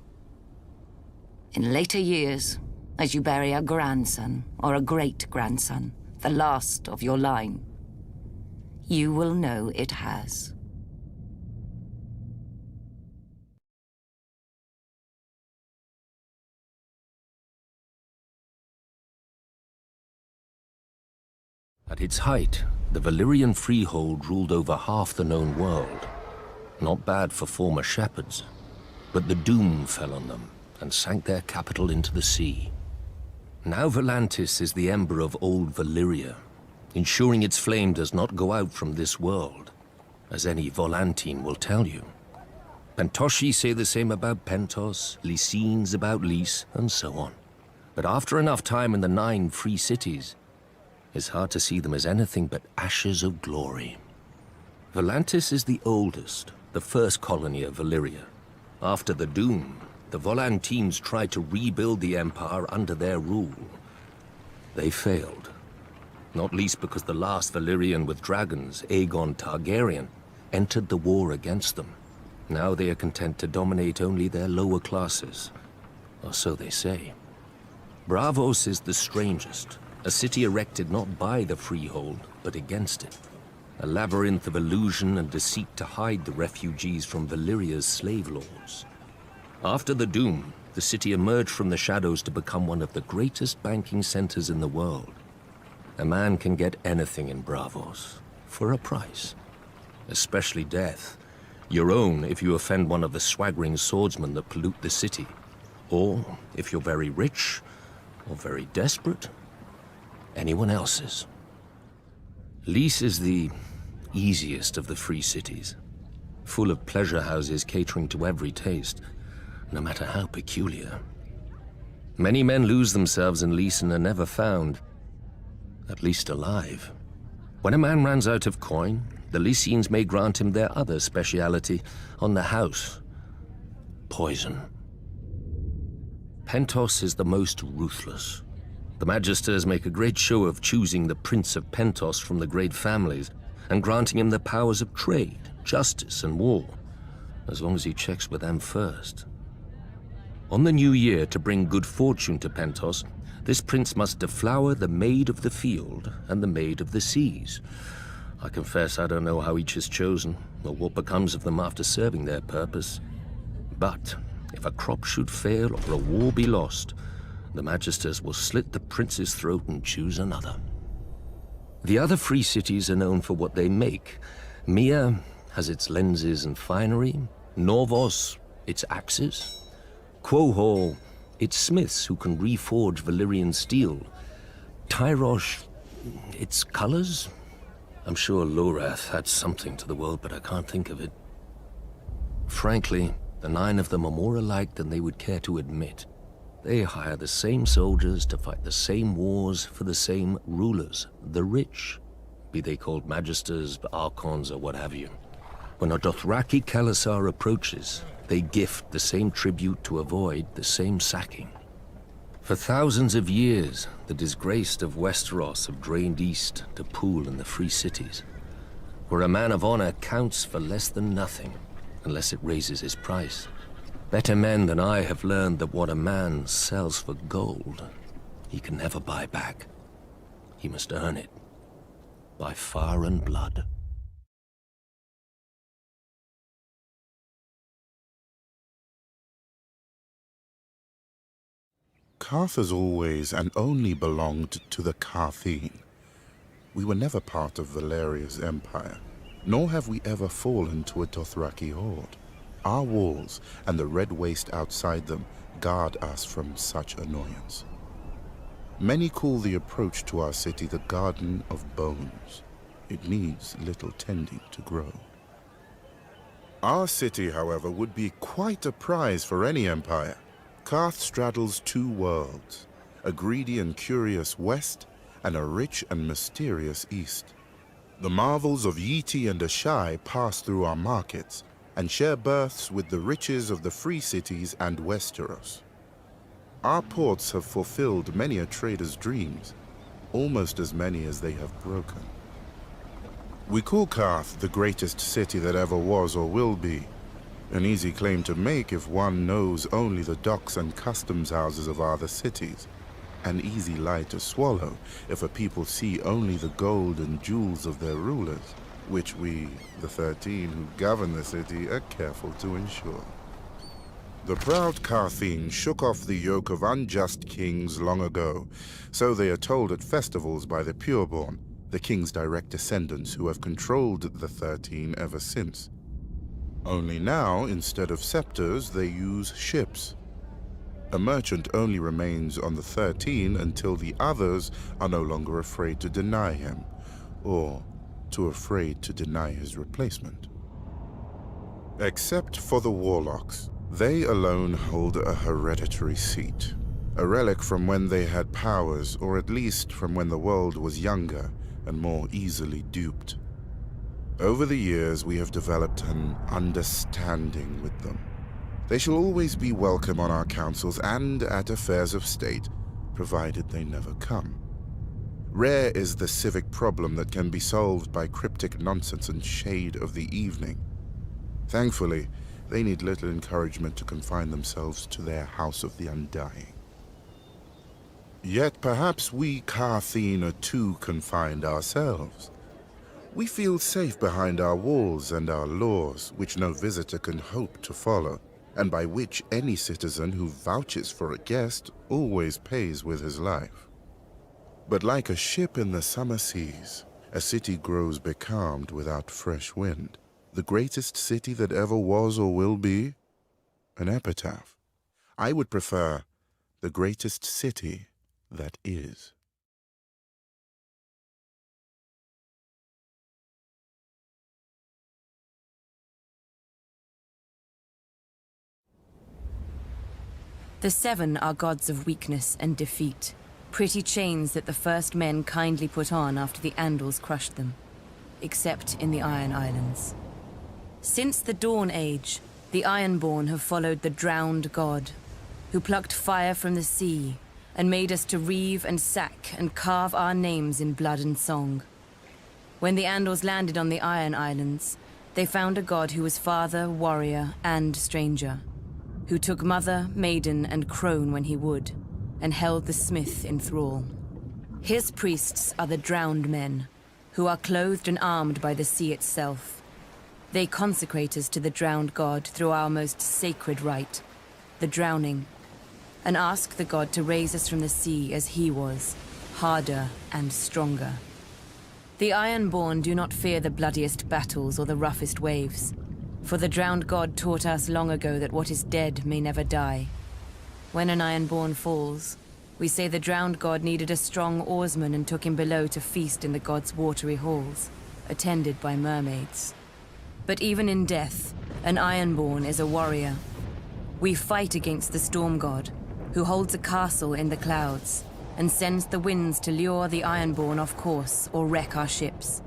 In later years, as you bury a grandson or a great-grandson, the last of your line, you will know it has. At its height, the Valyrian freehold ruled over half the known world. Not bad for former shepherds, but the doom fell on them and sank their capital into the sea. Now Volantis is the ember of old Valyria, ensuring its flame does not go out from this world, as any Volantine will tell you. Pentoshi say the same about Pentos, Lycines about Lys, and so on. But after enough time in the 9 free cities, it's hard to see them as anything but ashes of glory. Volantis is the oldest, the first colony of Valyria. After the Doom, the Volantines tried to rebuild the Empire under their rule. They failed, not least because the last Valyrian with dragons, Aegon Targaryen, entered the war against them. Now they are content to dominate only their lower classes, or so they say. Braavos is the strangest. A city erected not by the freehold, but against it. A labyrinth of illusion and deceit to hide the refugees from Valyria's slave lords. After the Doom, the city emerged from the shadows to become one of the greatest banking centers in the world. A man can get anything in Braavos, for a price. Especially death. Your own if you offend one of the swaggering swordsmen that pollute the city. Or, if you're very rich, or very desperate, anyone else's. Lys is the easiest of the free cities, full of pleasure houses catering to every taste, no matter how peculiar. Many men lose themselves in Lys and are never found, at least alive. When a man runs out of coin, the Lycines may grant him their other speciality on the house: poison. Pentos is the most ruthless. The Magisters make a great show of choosing the Prince of Pentos from the great families and granting him the powers of trade, justice, and war, as long as he checks with them first. On the new year, to bring good fortune to Pentos, this prince must deflower the Maid of the Field and the Maid of the Seas. I confess I don't know how each is chosen, or what becomes of them after serving their purpose. But if a crop should fail or a war be lost, the Magisters will slit the prince's throat and choose another. The other free cities are known for what they make. Mia has its lenses and finery, Norvos its axes, Quohor its smiths who can reforge Valyrian steel, Tyrosh its colors. I'm sure Lorath had something to the world, but I can't think of it. Frankly, the 9 of them are more alike than they would care to admit. They hire the same soldiers to fight the same wars for the same rulers, the rich, be they called Magisters, Archons, or what have you. When a Dothraki Khalasar approaches, they gift the same tribute to avoid the same sacking. For thousands of years, the disgraced of Westeros have drained east to pool in the free cities, where a man of honor counts for less than nothing, unless it raises his price. Better men than I have learned that what a man sells for gold, he can never buy back. He must earn it, by fire and blood. Carth has always and only belonged to the Carthine. We were never part of Valeria's empire, nor have we ever fallen to a Dothraki horde. Our walls and the red waste outside them guard us from such annoyance. Many call the approach to our city the Garden of Bones. It needs little tending to grow. Our city, however, would be quite a prize for any empire. Carth straddles two worlds, a greedy and curious west, and a rich and mysterious east. The marvels of Yeti and Ashai pass through our markets, and share berths with the riches of the free cities and Westeros. Our ports have fulfilled many a trader's dreams, almost as many as they have broken. We call Carth the greatest city that ever was or will be. An easy claim to make if one knows only the docks and customs houses of other cities. An easy lie to swallow if a people see only the gold and jewels of their rulers, which we, the 13 who govern the city, are careful to ensure. The proud Carthine shook off the yoke of unjust kings long ago, so they are told at festivals by the pureborn, the king's direct descendants who have controlled the 13 ever since. Only now, instead of scepters, they use ships. A merchant only remains on the 13 until the others are no longer afraid to deny him, or too afraid to deny his replacement. Except for the warlocks, they alone hold a hereditary seat, a relic from when they had powers, or at least from when the world was younger and more easily duped. Over the years, we have developed an understanding with them. They shall always be welcome on our councils and at affairs of state, provided they never come. Rare is the civic problem that can be solved by cryptic nonsense and shade of the evening. Thankfully, they need little encouragement to confine themselves to their House of the Undying. Yet perhaps we Carthine are too confined ourselves. We feel safe behind our walls and our laws, which no visitor can hope to follow, and by which any citizen who vouches for a guest always pays with his life. But like a ship in the summer seas, a city grows becalmed without fresh wind. The greatest city that ever was or will be? An epitaph. I would prefer the greatest city that is. The Seven are gods of weakness and defeat, pretty chains that the first men kindly put on after the Andals crushed them, except in the Iron Islands. Since the Dawn Age, the Ironborn have followed the drowned god, who plucked fire from the sea and made us to reave and sack and carve our names in blood and song. When the Andals landed on the Iron Islands, they found a god who was father, warrior, and stranger, who took mother, maiden, and crone when he would, and held the smith in thrall. His priests are the drowned men, who are clothed and armed by the sea itself. They consecrate us to the drowned god through our most sacred rite, the drowning, and ask the god to raise us from the sea as he was, harder and stronger. The Ironborn do not fear the bloodiest battles or the roughest waves, for the drowned god taught us long ago that what is dead may never die. When an Ironborn falls, we say the drowned god needed a strong oarsman and took him below to feast in the god's watery halls, attended by mermaids. But even in death, an Ironborn is a warrior. We fight against the storm god, who holds a castle in the clouds, and sends the winds to lure the Ironborn off course or wreck our ships.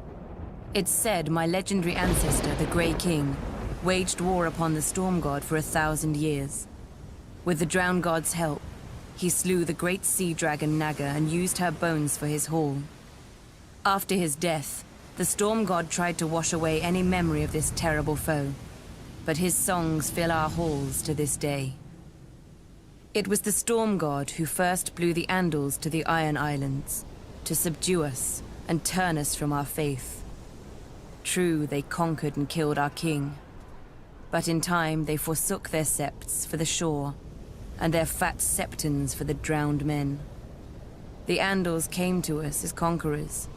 It's said my legendary ancestor, the Grey King, waged war upon the storm god for 1,000 years. With the drowned god's help, he slew the great sea dragon Naga and used her bones for his haul. After his death, the storm god tried to wash away any memory of this terrible foe. but his songs fill our halls to this day. It was the storm god who first blew the Andals to the Iron Islands, to subdue us and turn us from our faith. True, they conquered and killed our king, but in time they forsook their septs for the shore, and their fat septons for the drowned men. The Andals came to us as conquerors.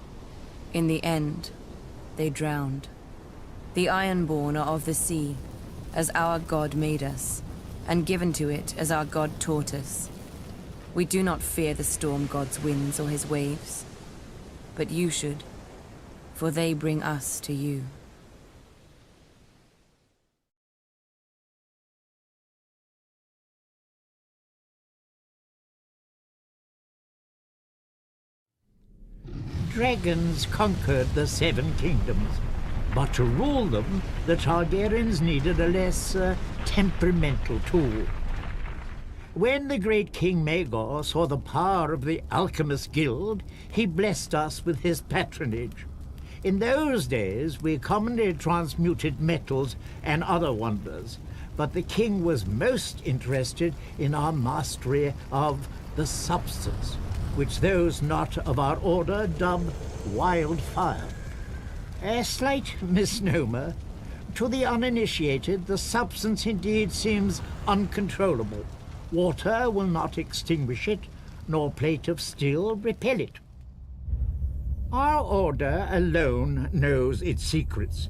In the end, they drowned. The Ironborn are of the sea, as our god made us, and given to it as our god taught us. We do not fear the storm god's winds or his waves, but you should, for they bring us to you. Dragons conquered the Seven Kingdoms, but to rule them, the Targaryens needed a less temperamental tool. When the great King Maegor saw the power of the Alchemist Guild, he blessed us with his patronage. In those days, we commonly transmuted metals and other wonders, but the king was most interested in our mastery of the substance, which those not of our order dub wildfire. A slight misnomer. To the uninitiated, the substance indeed seems uncontrollable. Water will not extinguish it, nor plate of steel repel it. Our order alone knows its secrets.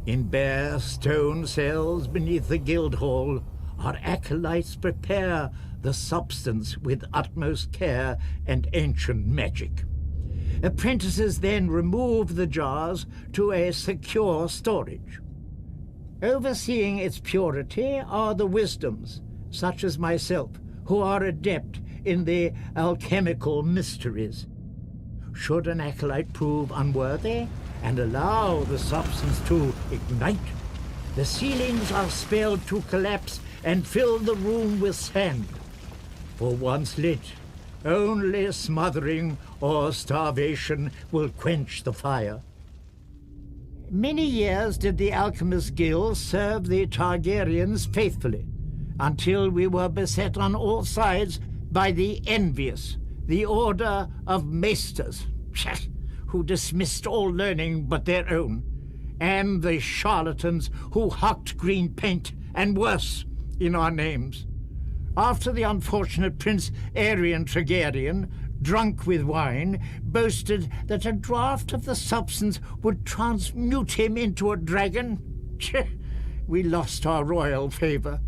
In bare stone cells beneath the guild hall, our acolytes prepare the substance with utmost care and ancient magic. Apprentices then remove the jars to a secure storage. Overseeing its purity are the wisdoms, such as myself, who are adept in the alchemical mysteries. Should an acolyte prove unworthy and allow the substance to ignite, the ceilings are spelled to collapse and fill the room with sand. For once lit, only smothering or starvation will quench the fire. Many years did the Alchemist Guild serve the Targaryens faithfully, until we were beset on all sides by the envious, the Order of Maesters, who dismissed all learning but their own, and the charlatans who hucked green paint and worse in our names. After the unfortunate Prince Aerion Targaryen, drunk with wine, boasted that a draught of the substance would transmute him into a dragon, we lost our royal favor.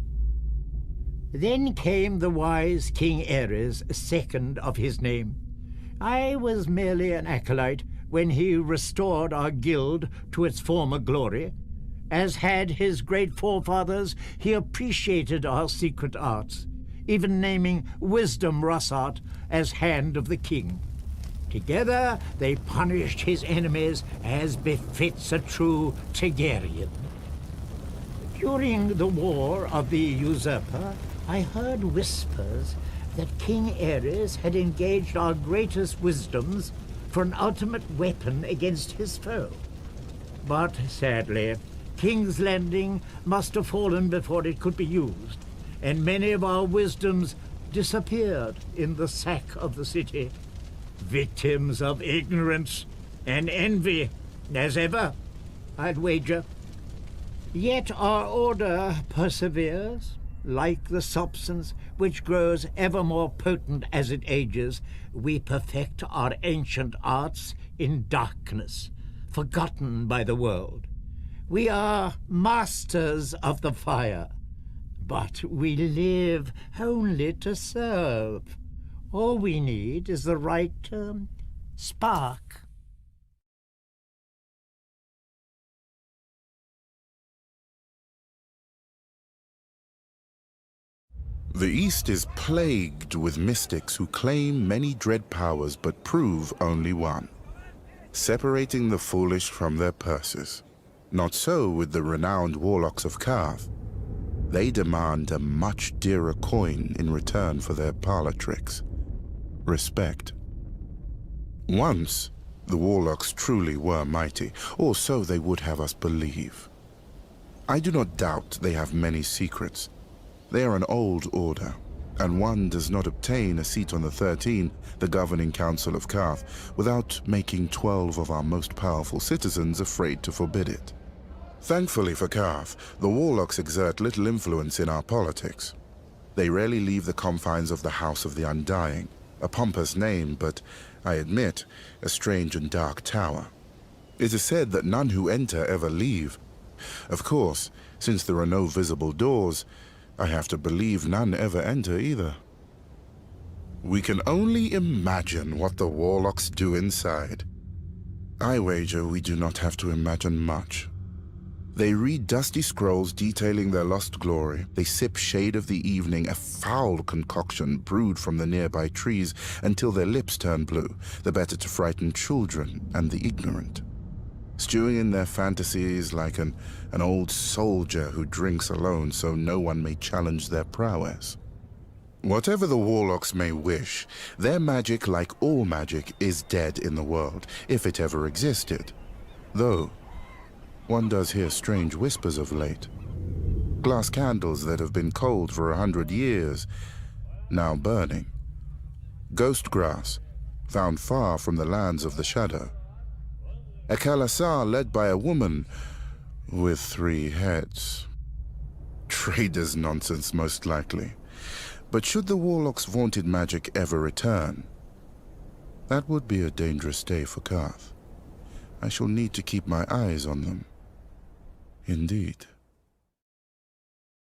Then came the wise King Aerys, second of his name. I was merely an acolyte when he restored our guild to its former glory. As had his great forefathers, he appreciated our secret arts, even naming Wisdom Rossart as Hand of the King. Together, they punished his enemies as befits a true Targaryen. During the War of the Usurper, I heard whispers that King Aerys had engaged our greatest wisdoms for an ultimate weapon against his foe. But sadly, King's Landing must have fallen before it could be used, and many of our wisdoms disappeared in the sack of the city, victims of ignorance and envy, as ever, I'd wager. Yet our order perseveres. Like the substance, which grows ever more potent as it ages, we perfect our ancient arts in darkness, forgotten by the world. We are masters of the fire, but we live only to serve. All we need is the right spark. The East is plagued with mystics who claim many dread powers but prove only one, separating the foolish from their purses. Not so with the renowned warlocks of Karth. They demand a much dearer coin in return for their parlor tricks: respect. Once, the warlocks truly were mighty, or so they would have us believe. I do not doubt they have many secrets. They are an old order, and one does not obtain a seat on the 13, the governing council of Karth, without making 12 of our most powerful citizens afraid to forbid it. Thankfully for Karth, the Warlocks exert little influence in our politics. They rarely leave the confines of the House of the Undying, a pompous name, but, I admit, a strange and dark tower. It is said that none who enter ever leave. Of course, since there are no visible doors, I have to believe none ever enter either. We can only imagine what the Warlocks do inside. I wager we do not have to imagine much. They read dusty scrolls detailing their lost glory. They sip shade of the evening, a foul concoction brewed from the nearby trees, until their lips turn blue, the better to frighten children and the ignorant. Stewing in their fantasies like an old soldier who drinks alone so no one may challenge their prowess. Whatever the Warlocks may wish, their magic, like all magic, is dead in the world, if it ever existed. Though, one does hear strange whispers of late. Glass candles that have been cold for 100 years, now burning. Ghost grass, found far from the lands of the shadow. A Kalasar led by a woman with 3 heads. Trader's nonsense, most likely. But should the Warlock's vaunted magic ever return, that would be a dangerous day for Karth. I shall need to keep my eyes on them. Indeed.